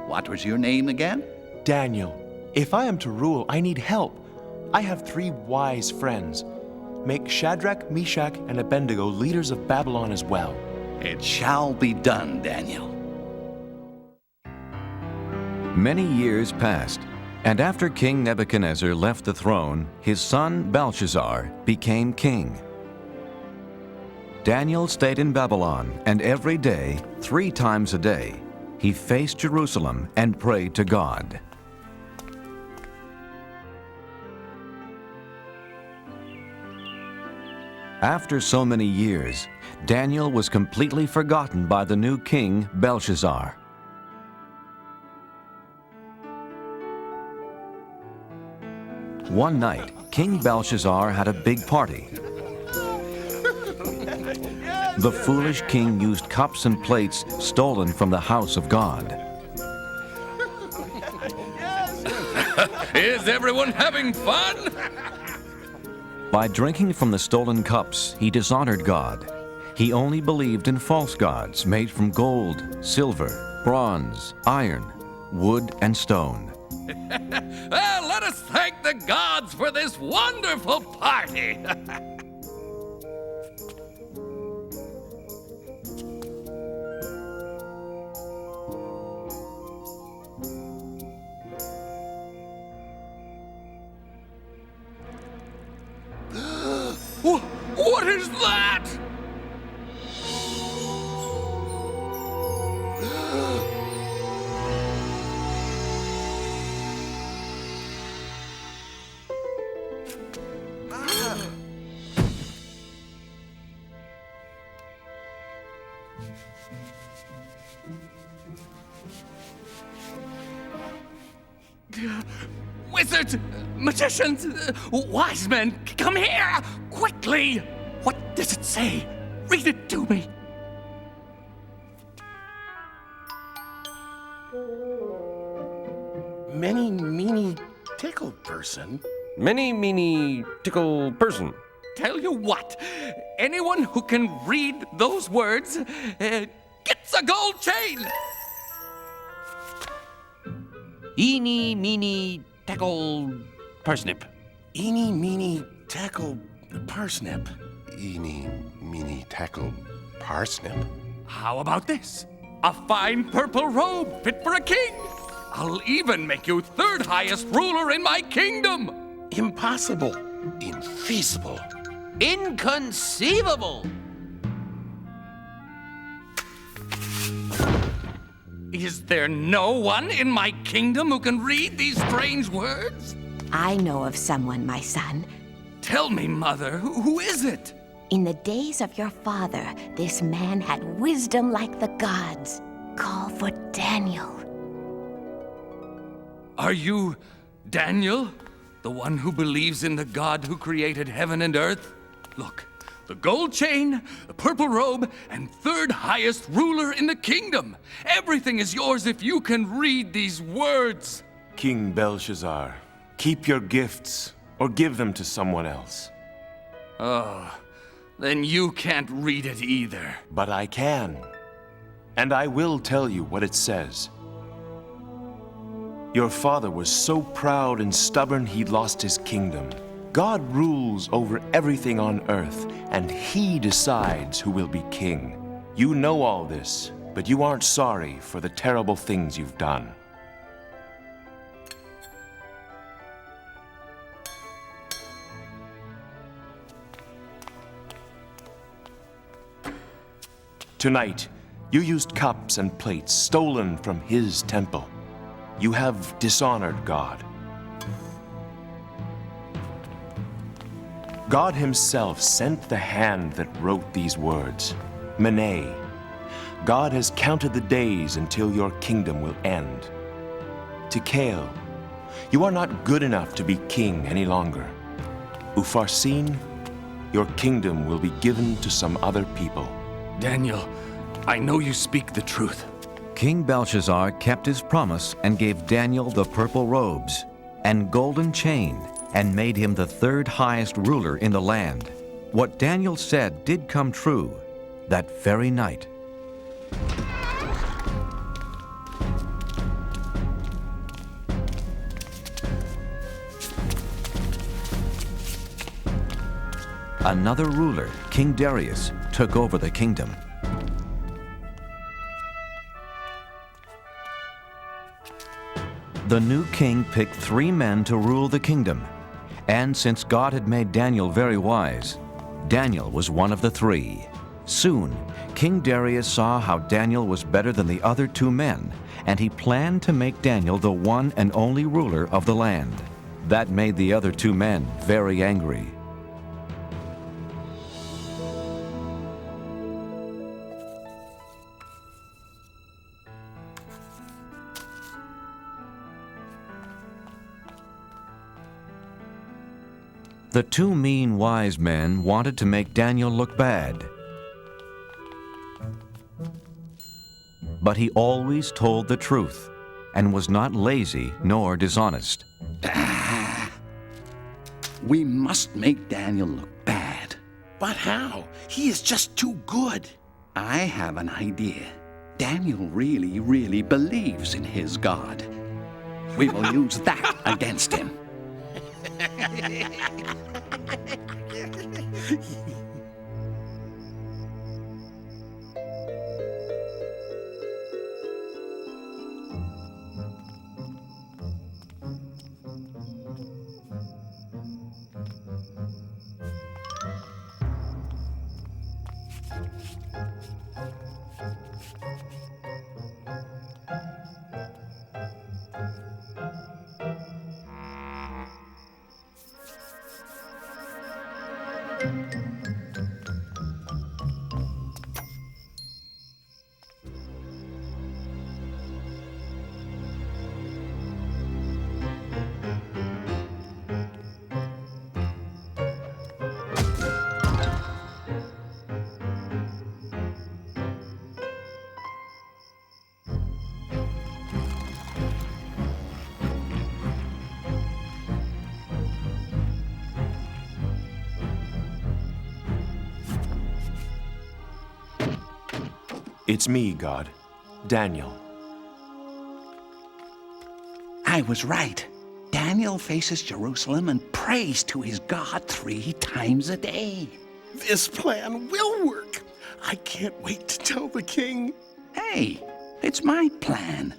What was your name again? Daniel. If I am to rule, I need help. I have 3 wise friends. Make Shadrach, Meshach, and Abednego leaders of Babylon as well. It shall be done, Daniel. Many years passed, and after King Nebuchadnezzar left the throne, his son Belshazzar became king. Daniel stayed in Babylon, and every day, 3 times a day, he faced Jerusalem and prayed to God. After so many years, Daniel was completely forgotten by the new king, Belshazzar. One night, King Belshazzar had a big party. The foolish king used cups and plates stolen from the house of God. Is everyone having fun? By drinking from the stolen cups, he dishonored God. He only believed in false gods made from gold, silver, bronze, iron, wood, and stone. Well, let us thank the gods for this wonderful party. What is that? Wizards, magicians, wise men, come here, quickly! What does it say? Read it to me. Many, meany, tickle person. Many, meany, tickle person. Tell you what, anyone who can read those words gets a gold chain. Eeny, meeny, tackle, parsnip. Eeny, meeny, tackle, parsnip. Eeny, meeny, tackle, parsnip. How about this? A fine purple robe fit for a king. I'll even make you 3rd highest ruler in my kingdom. Impossible. Infeasible. Inconceivable. Is there no one in my kingdom who can read these strange words? I know of someone, my son. Tell me, Mother, who is it? In the days of your father, this man had wisdom like the gods. Call for Daniel. Are you Daniel? The one who believes in the God who created heaven and earth? Look, the gold chain, the purple robe, and 3rd highest ruler in the kingdom. Everything is yours if you can read these words. King Belshazzar, keep your gifts, or give them to someone else. Oh, then you can't read it either. But I can. And I will tell you what it says. Your father was so proud and stubborn he lost his kingdom. God rules over everything on earth, and he decides who will be king. You know all this, but you aren't sorry for the terrible things you've done. Tonight, you used cups and plates stolen from his temple. You have dishonored God. God himself sent the hand that wrote these words, Mene. God has counted the days until your kingdom will end. Tikal, you are not good enough to be king any longer. Upharsin, your kingdom will be given to some other people. Daniel, I know you speak the truth. King Belshazzar kept his promise and gave Daniel the purple robes and golden chain and made him the third highest ruler in the land. What Daniel said did come true that very night. Another ruler, King Darius, took over the kingdom. The new king picked 3 men to rule the kingdom, and since God had made Daniel very wise, Daniel was one of the 3. Soon, King Darius saw how Daniel was better than the other 2 men, and he planned to make Daniel the one and only ruler of the land. That made the other 2 men very angry. The 2 mean wise men wanted to make Daniel look bad. But he always told the truth and was not lazy nor dishonest. We must make Daniel look bad. But how? He is just too good. I have an idea. Daniel really, really believes in his God. We will use that against him. It's me, God, Daniel. I was right. Daniel faces Jerusalem and prays to his God 3 times a day. This plan will work. I can't wait to tell the king. Hey, it's my plan.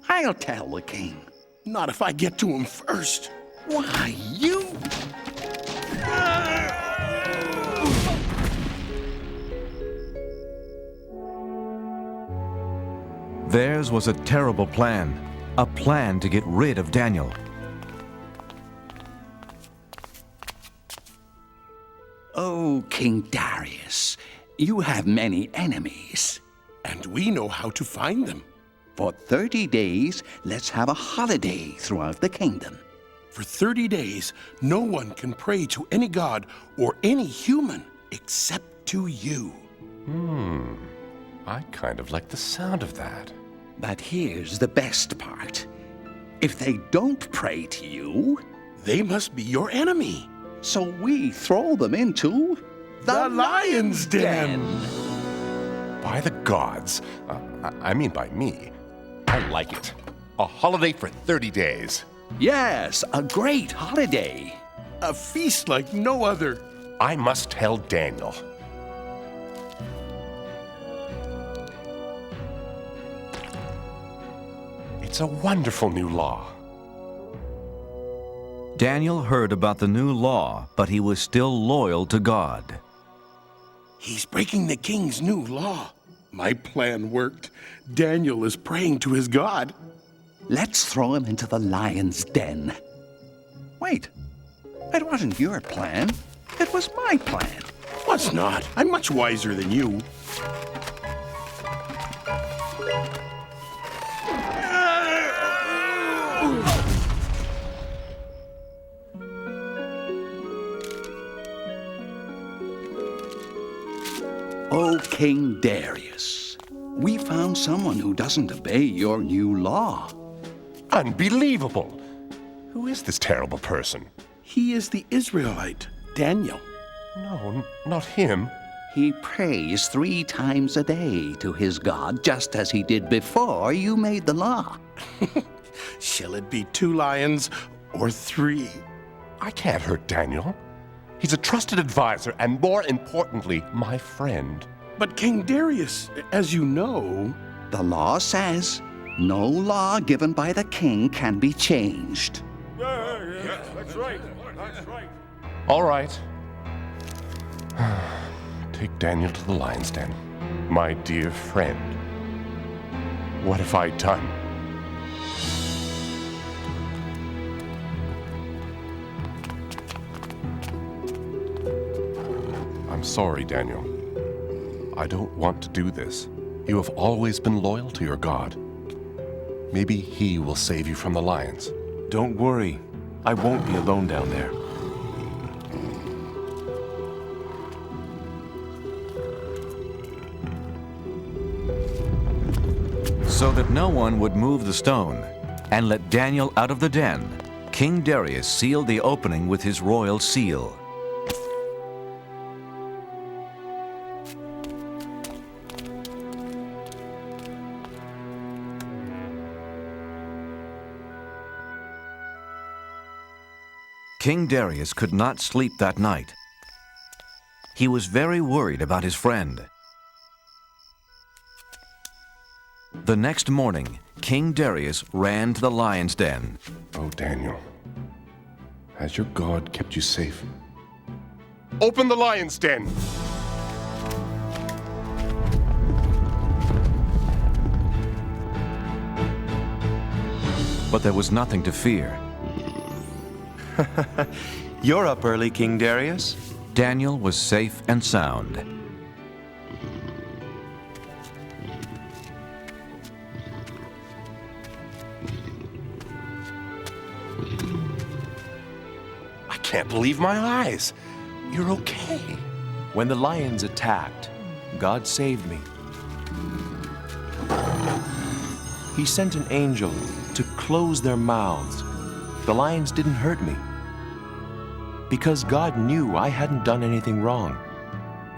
I'll tell the king. Not if I get to him first. Why, you... Theirs was a terrible plan, a plan to get rid of Daniel. Oh, King Darius, you have many enemies. And we know how to find them. For 30 days, let's have a holiday throughout the kingdom. For 30 days, no one can pray to any god or any human except to you. I kind of like the sound of that. But here's the best part. If they don't pray to you, They must be your enemy. So we throw them into the lion's den. By the gods, I mean by me, I like it. A holiday for 30 days. Yes, a great holiday. A feast like no other. I must tell Daniel. It's a wonderful new law. Daniel heard about the new law, but he was still loyal to God. He's breaking the king's new law. My plan worked. Daniel is praying to his God. Let's throw him into the lion's den. Wait, it wasn't your plan. It was my plan. Was not. I'm much wiser than you. Oh, King Darius, we found someone who doesn't obey your new law. Unbelievable! Who is this terrible person? He is the Israelite, Daniel. No, not him. He prays 3 times a day to his God, just as he did before you made the law. Shall it be 2 lions or 3? I can't hurt Daniel. He's a trusted advisor and, more importantly, my friend. But King Darius, as you know... The law says no law given by the king can be changed. Yeah, that's right. That's right. All right. Take Daniel to the lion's den. My dear friend. What have I done? I'm sorry, Daniel. I don't want to do this. You have always been loyal to your God. Maybe he will save you from the lions. Don't worry. I won't be alone down there. So that no one would move the stone and let Daniel out of the den, King Darius sealed the opening with his royal seal. King Darius could not sleep that night. He was very worried about his friend. The next morning, King Darius ran to the lion's den. Oh, Daniel, has your God kept you safe? Open the lion's den! But there was nothing to fear. You're up early, King Darius. Daniel was safe and sound. I can't believe my eyes. You're okay. When the lions attacked, God saved me. He sent an angel to close their mouths. The lions didn't hurt me. Because God knew I hadn't done anything wrong.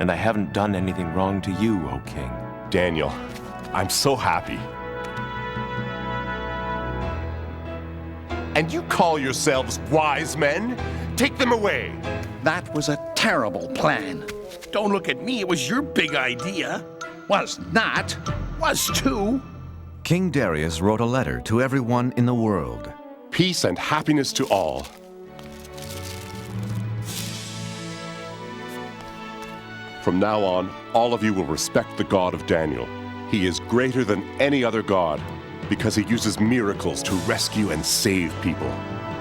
And I haven't done anything wrong to you, O King. Daniel, I'm so happy. And you call yourselves wise men? Take them away. That was a terrible plan. Don't look at me, it was your big idea. Was not. Was too. King Darius wrote a letter to everyone in the world. Peace and happiness to all. From now on, all of you will respect the God of Daniel. He is greater than any other God because he uses miracles to rescue and save people.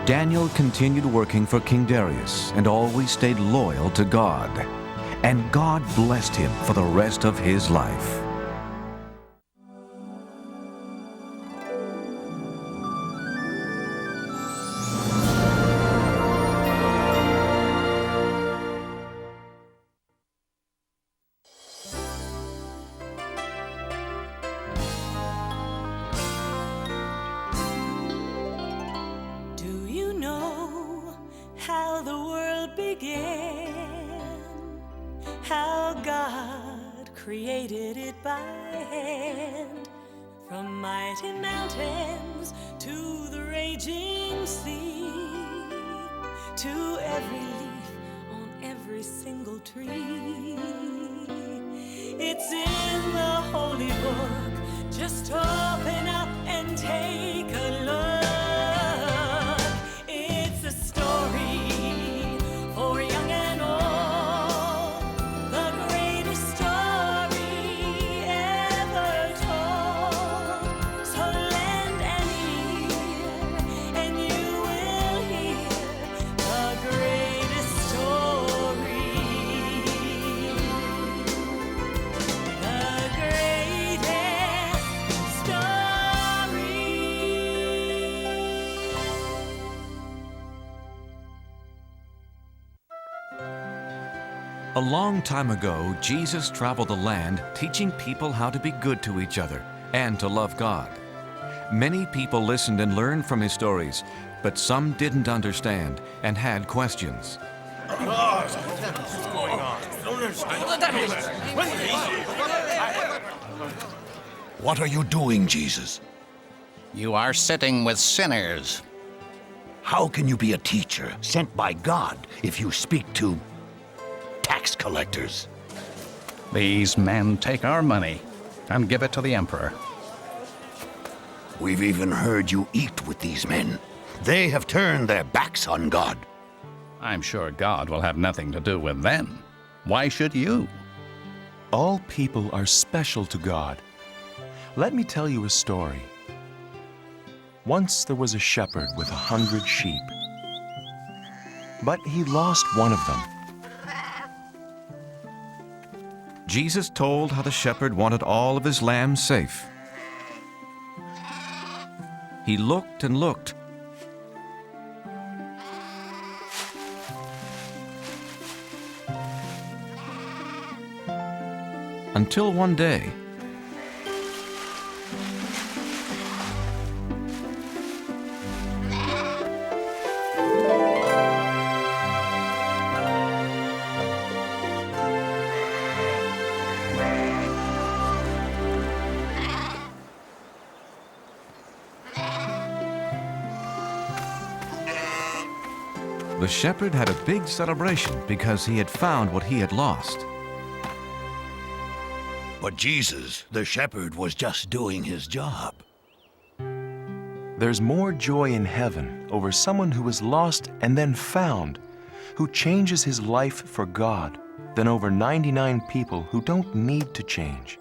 Daniel continued working for King Darius and always stayed loyal to God. And God blessed him for the rest of his life. Do you know God created it by hand. From mighty mountains to the raging sea, to every leaf on every single tree. It's in the holy book. Just open up and take a look. It's a story for young and old, the greatest story ever told. So lend an ear and you will hear the greatest story. The greatest story. A long time ago, Jesus traveled the land teaching people how to be good to each other and to love God. Many people listened and learned from his stories, but some didn't understand and had questions. What's going on? What are you doing, Jesus? You are sitting with sinners. How can you be a teacher sent by God if you speak to tax collectors? These men take our money and give it to the emperor. We've even heard you eat with these men. They have turned their backs on God. I'm sure God will have nothing to do with them. Why should you? All people are special to God. Let me tell you a story. Once there was a shepherd with 100 sheep, but he lost one of them. Jesus told how the shepherd wanted all of his lambs safe. He looked and looked. Until one day, the shepherd had a big celebration because he had found what he had lost. But Jesus, the shepherd, was just doing his job. There's more joy in heaven over someone who is lost and then found, who changes his life for God, than over 99 people who don't need to change.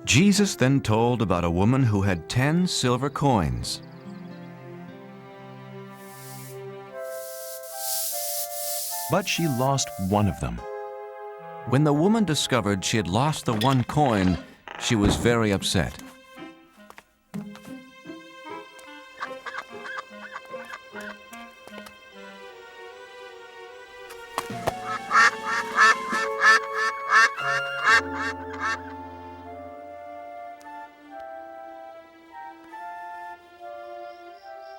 Jesus then told about a woman who had 10 silver coins. But she lost one of them. When the woman discovered she had lost the one coin, she was very upset.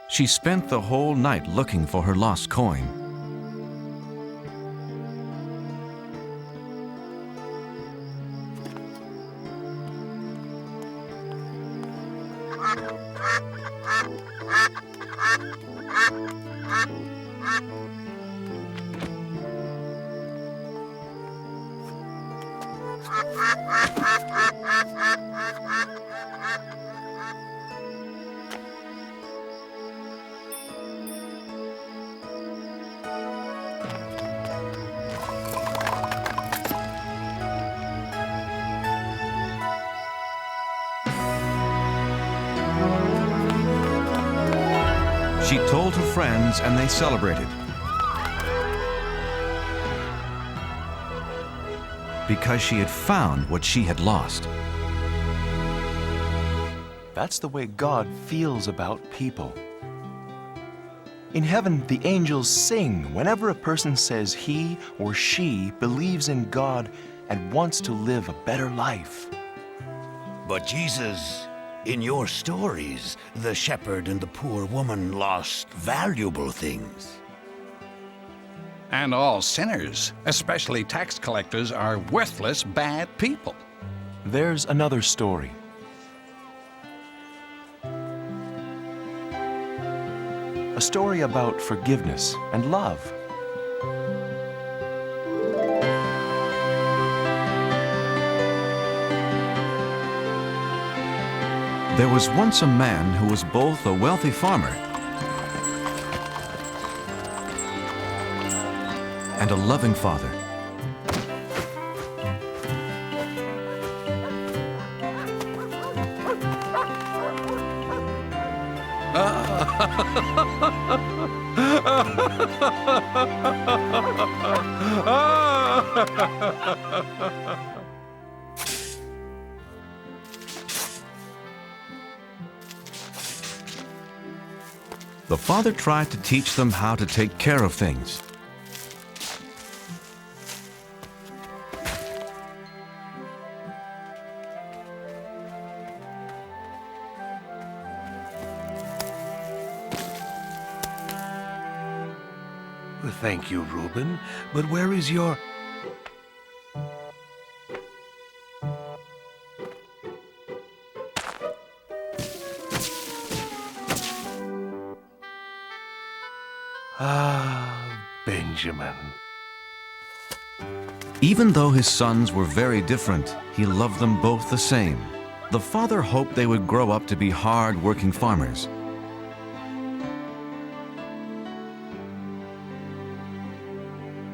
She spent the whole night looking for her lost coin. She told her friends and they celebrated. Because she had found what she had lost. That's the way God feels about people. In heaven, the angels sing whenever a person says he or she believes in God and wants to live a better life. But Jesus, in your stories, the shepherd and the poor woman lost valuable things. And all sinners, especially tax collectors, are worthless, bad people. There's another story. A story about forgiveness and love. There was once a man who was both a wealthy farmer and a loving father. The father tried to teach them how to take care of things. Thank you, Reuben. But where is your... Benjamin. Even though his sons were very different, he loved them both the same. The father hoped they would grow up to be hard-working farmers.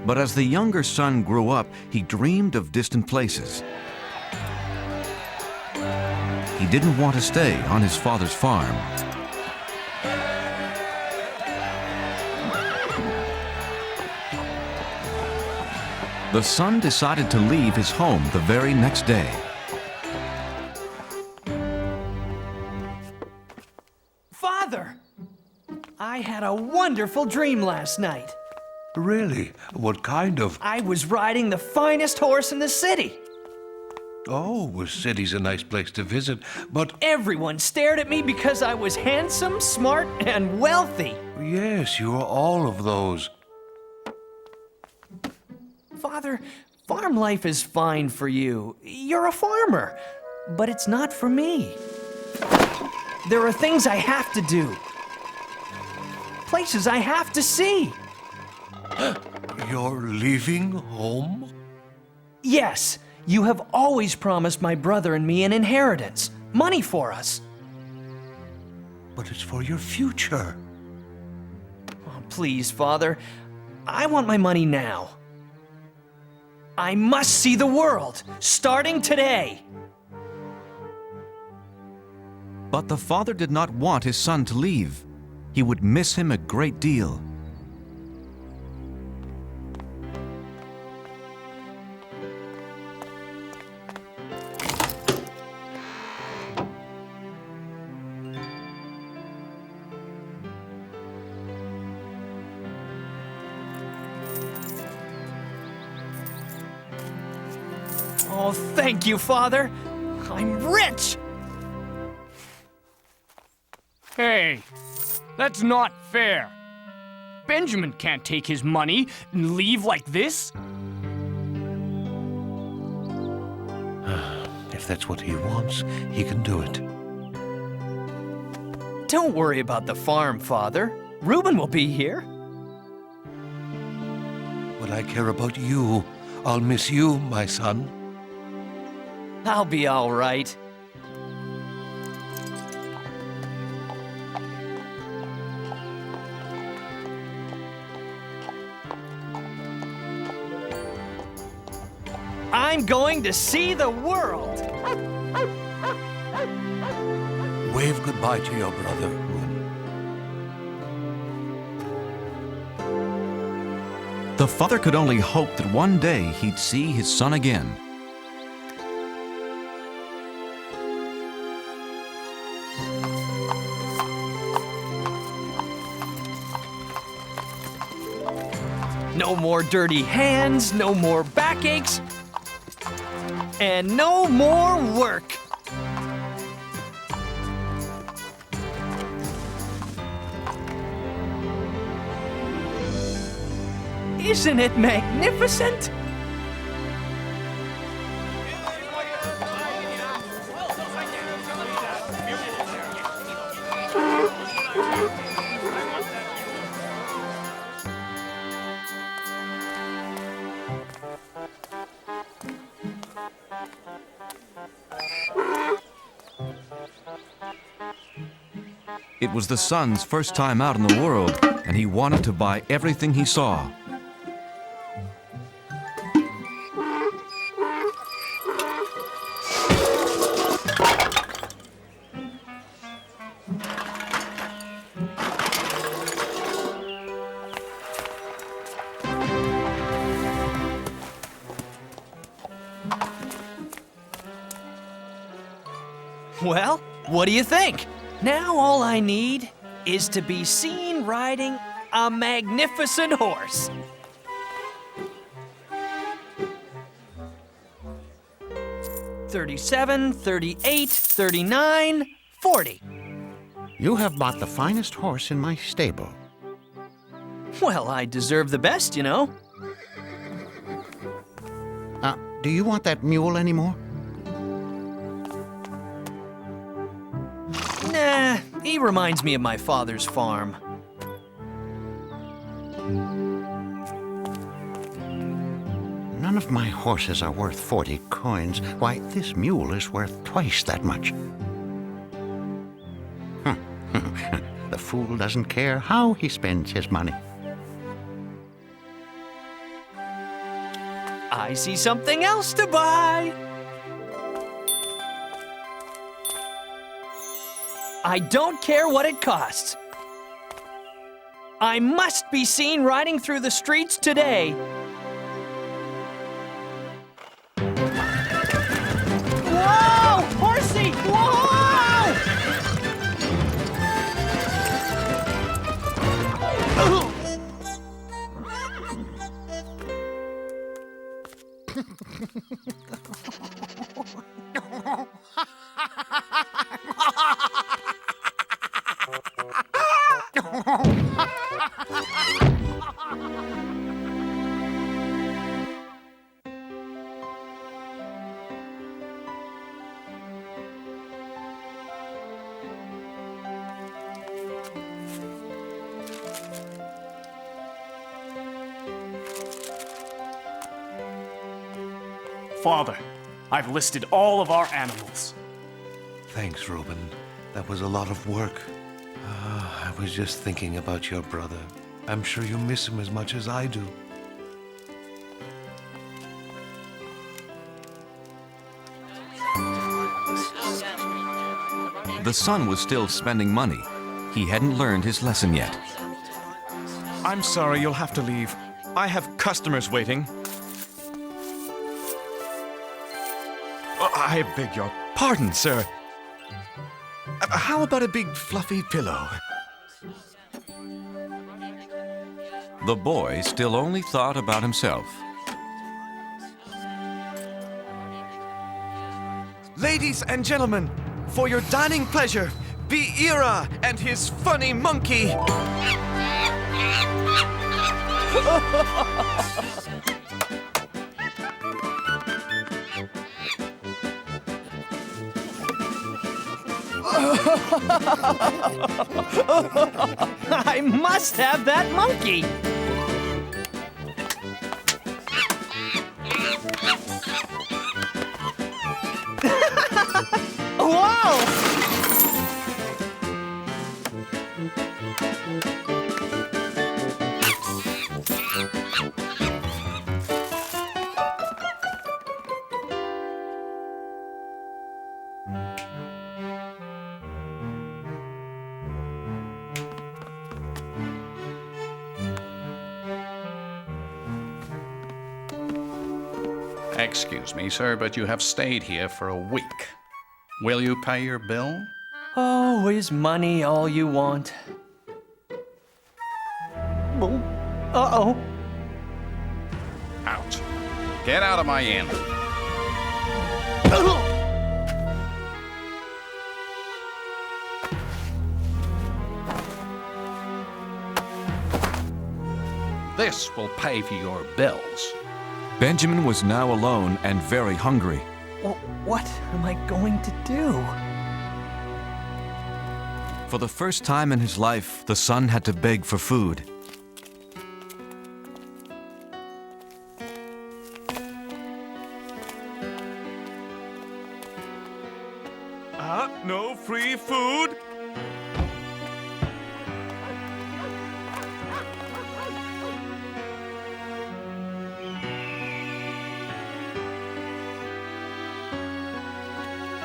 But as the younger son grew up, he dreamed of distant places. He didn't want to stay on his father's farm. The son decided to leave his home the very next day. Father! I had a wonderful dream last night. Really? What kind of... I was riding the finest horse in the city. Oh, the city's a nice place to visit, but... Everyone stared at me because I was handsome, smart, and wealthy. Yes, you are all of those. Father, farm life is fine for you. You're a farmer, but it's not for me. There are things I have to do. Places I have to see. You're leaving home? Yes, you have always promised my brother and me an inheritance, money for us. But it's for your future. Oh, please, Father, I want my money now. I must see the world, starting today. But the father did not want his son to leave. He would miss him a great deal. Oh, thank you, Father. I'm rich. Hey, that's not fair. Benjamin can't take his money and leave like this. If that's what he wants, he can do it. Don't worry about the farm, Father. Reuben will be here. But I care about you. I'll miss you, my son. I'll be all right. I'm going to see the world. Wave goodbye to your brother, Reuben. The father could only hope that one day he'd see his son again. No more dirty hands, no more backaches, and no more work. Isn't it magnificent? It was the son's first time out in the world, and he wanted to buy everything he saw. Well, what do you think? Now all I need is to be seen riding a magnificent horse. $37, $38, $39, $40. You have bought the finest horse in my stable. Well, I deserve the best, you know. Do you want that mule anymore? Nah, he reminds me of my father's farm. None of my horses are worth 40 coins. Why, this mule is worth twice that much. The fool doesn't care how he spends his money. I see something else to buy. I don't care what it costs. I must be seen riding through the streets today. Whoa! Horsey! Whoa! Father, I've listed all of our animals. Thanks, Reuben. That was a lot of work. I was just thinking about your brother. I'm sure you miss him as much as I do. The son was still spending money. He hadn't learned his lesson yet. I'm sorry, you'll have to leave. I have customers waiting. I beg your pardon, sir. How about a big fluffy pillow? The boy still only thought about himself. Ladies and gentlemen, for your dining pleasure, be Ira and his funny monkey. I must have that monkey. Whoa! Excuse me, sir, but you have stayed here for a week. Will you pay your bill? Oh, is money all you want? Oh, uh-oh. Out. Get out of my inn. this will pay for your bills. Benjamin was now alone and very hungry. Well, what am I going to do? For the first time in his life, the son had to beg for food. No free food?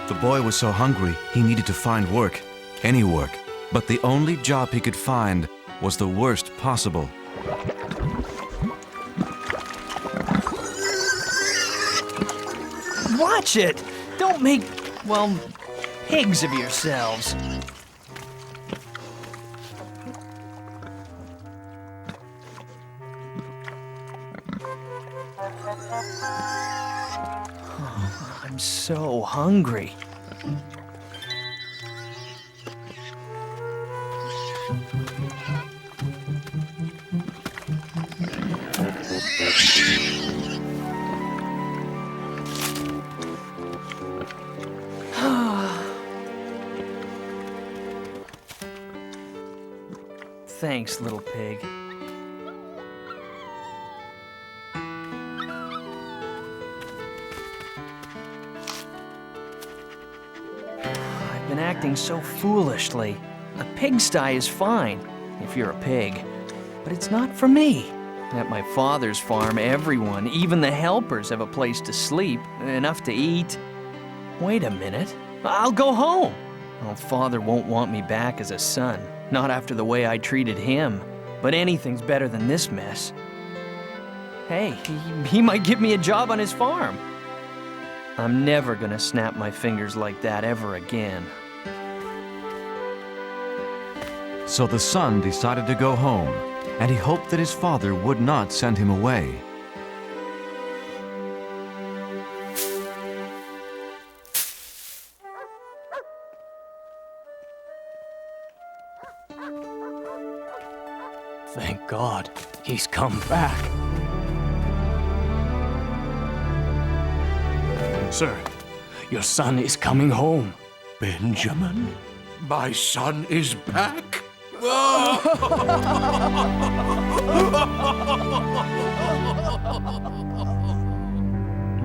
The boy was so hungry, he needed to find work, any work. But the only job he could find was the worst possible. Watch it! Don't make, well, pigs of yourselves. Oh, I'm so hungry. Thanks, little pig. I've been acting so foolishly. A pigsty is fine, if you're a pig. But it's not for me. At my father's farm, everyone, even the helpers, have a place to sleep, enough to eat. Wait a minute. I'll go home. Well, Father won't want me back as a son. Not after the way I treated him. But anything's better than this mess. Hey, he might give me a job on his farm. I'm never gonna snap my fingers like that ever again. So the son decided to go home, and he hoped that his father would not send him away. Thank God, he's come back. Sir, your son is coming home. Benjamin? My son is back?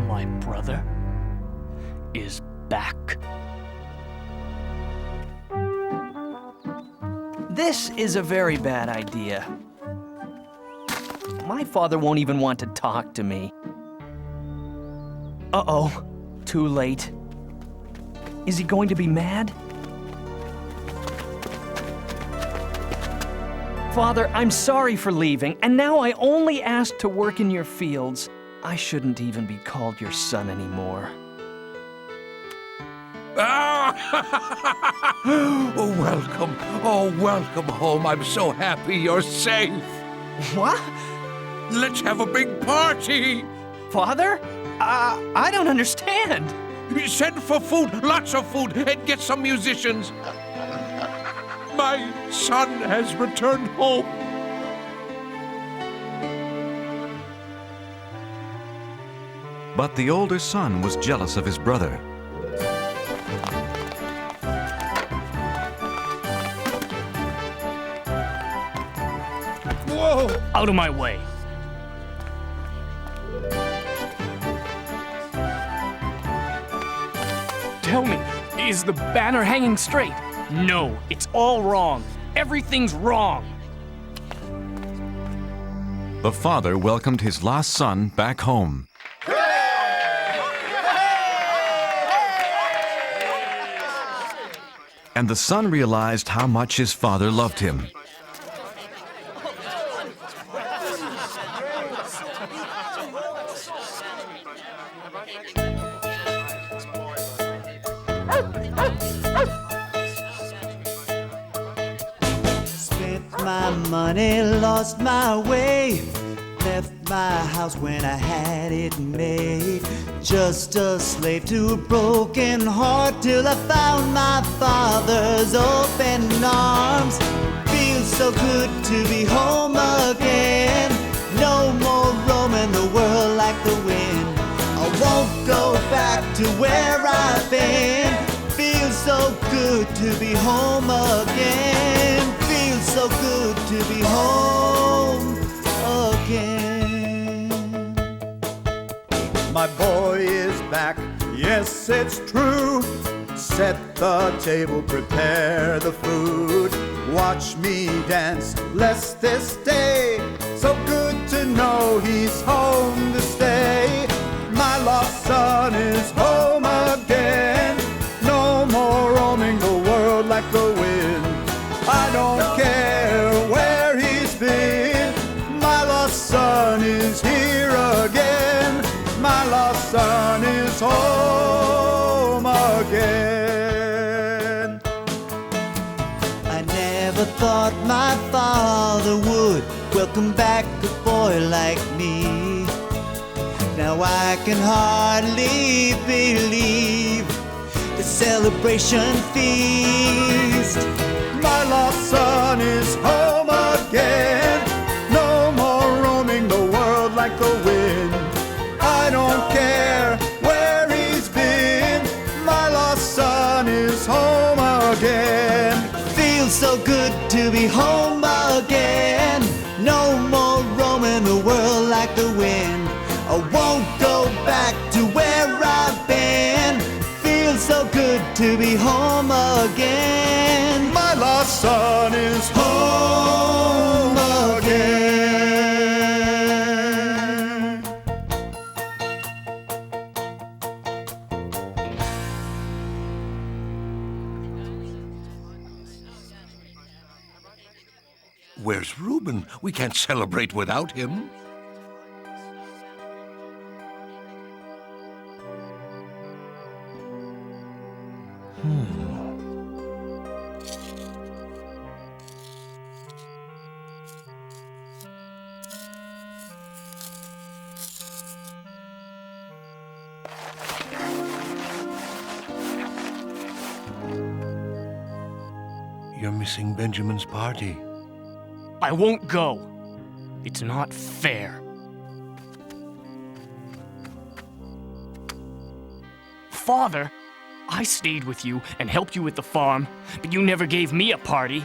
My brother is back. This is a very bad idea. My father won't even want to talk to me. Uh-oh, too late. Is he going to be mad? Father, I'm sorry for leaving, and now I only ask to work in your fields. I shouldn't even be called your son anymore. Oh, welcome. Oh, welcome home. I'm so happy you're safe. What? Let's have a big party. Father? I don't understand. Send for food, lots of food, and get some musicians. My son has returned home. But the older son was jealous of his brother. Whoa! Out of my way. Tell me, is the banner hanging straight? No, it's all wrong. Everything's wrong. The father welcomed his lost son back home. And the son realized how much his father loved him. Spent my money, lost my way. Left my house when I had it made. Just a slave to a broken heart till I found my father's open arms. Feels so good to be home again. No more roaming the world like the wind. I won't go back to where I've been. Feels so good to be home again. Feels so good to be home again. My boy is back, yes, it's true. Set the table, prepare the food. Watch me dance, bless this day. So good to know he's home to stay. My lost son is home again. No more roaming the world like the wind. I don't care where he's been. My lost son is here again. My lost son is home again. I never thought my father would welcome back a boy like me. Now I can hardly believe the celebration feast. My lost son is home again. No more roaming the world like the wind. I don't care where he's been. My lost son is home again. Feels so good to be home again. No more roaming the world like the wind. I won't go back to where I've been. Feels so good to be home again. My lost son is home again. Where's Reuben? We can't celebrate without him. You're missing Benjamin's party. I won't go. It's not fair. Father, I stayed with you and helped you with the farm, but you never gave me a party.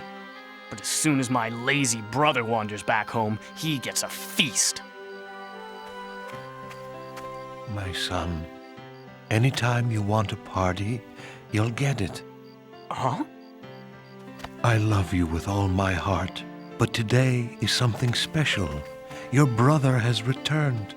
But as soon as my lazy brother wanders back home, he gets a feast. My son, anytime you want a party, you'll get it. Huh? I love you with all my heart, but today is something special. Your brother has returned.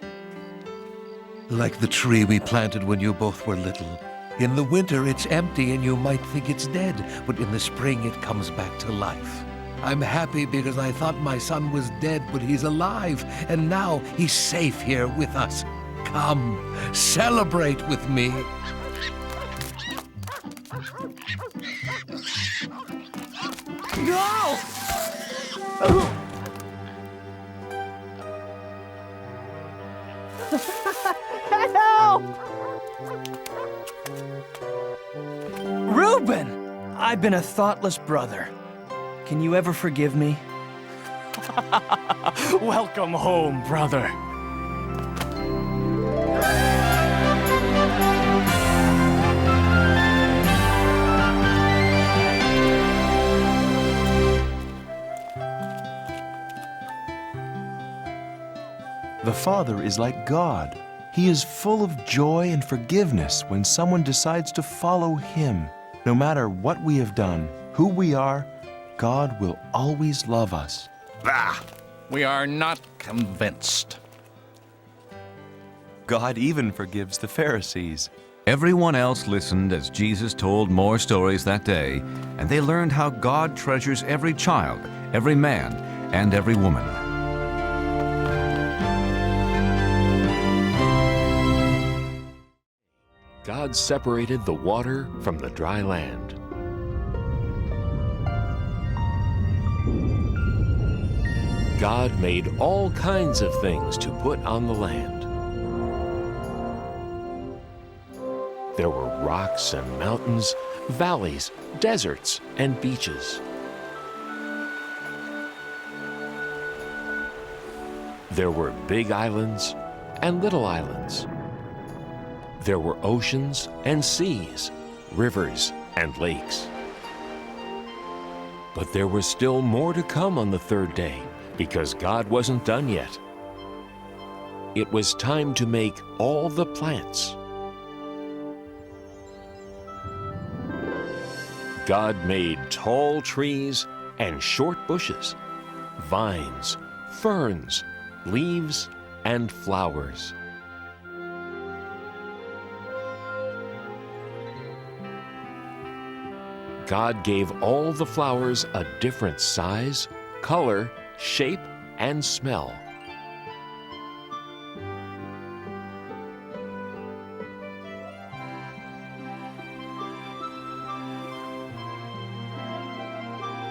Like the tree we planted when you both were little. In the winter, it's empty and you might think it's dead, but in the spring, it comes back to life. I'm happy because I thought my son was dead, but he's alive, and now he's safe here with us. Come, celebrate with me. No! Help! Reuben! I've been a thoughtless brother. Can you ever forgive me? Welcome home, brother. The Father is like God. He is full of joy and forgiveness when someone decides to follow Him. No matter what we have done, who we are, God will always love us. Ah, we are not convinced. God even forgives the Pharisees. Everyone else listened as Jesus told more stories that day, and they learned how God treasures every child, every man, and every woman. God separated the water from the dry land. God made all kinds of things to put on the land. There were rocks and mountains, valleys, deserts, and beaches. There were big islands and little islands. There were oceans and seas, rivers and lakes. But there was still more to come on the third day, because God wasn't done yet. It was time to make all the plants. God made tall trees and short bushes, vines, ferns, leaves, and flowers. God gave all the flowers a different size, color, shape, and smell.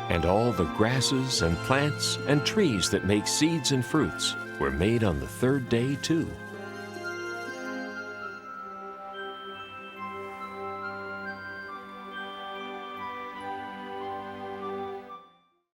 And all the grasses and plants and trees that make seeds and fruits were made on the third day too.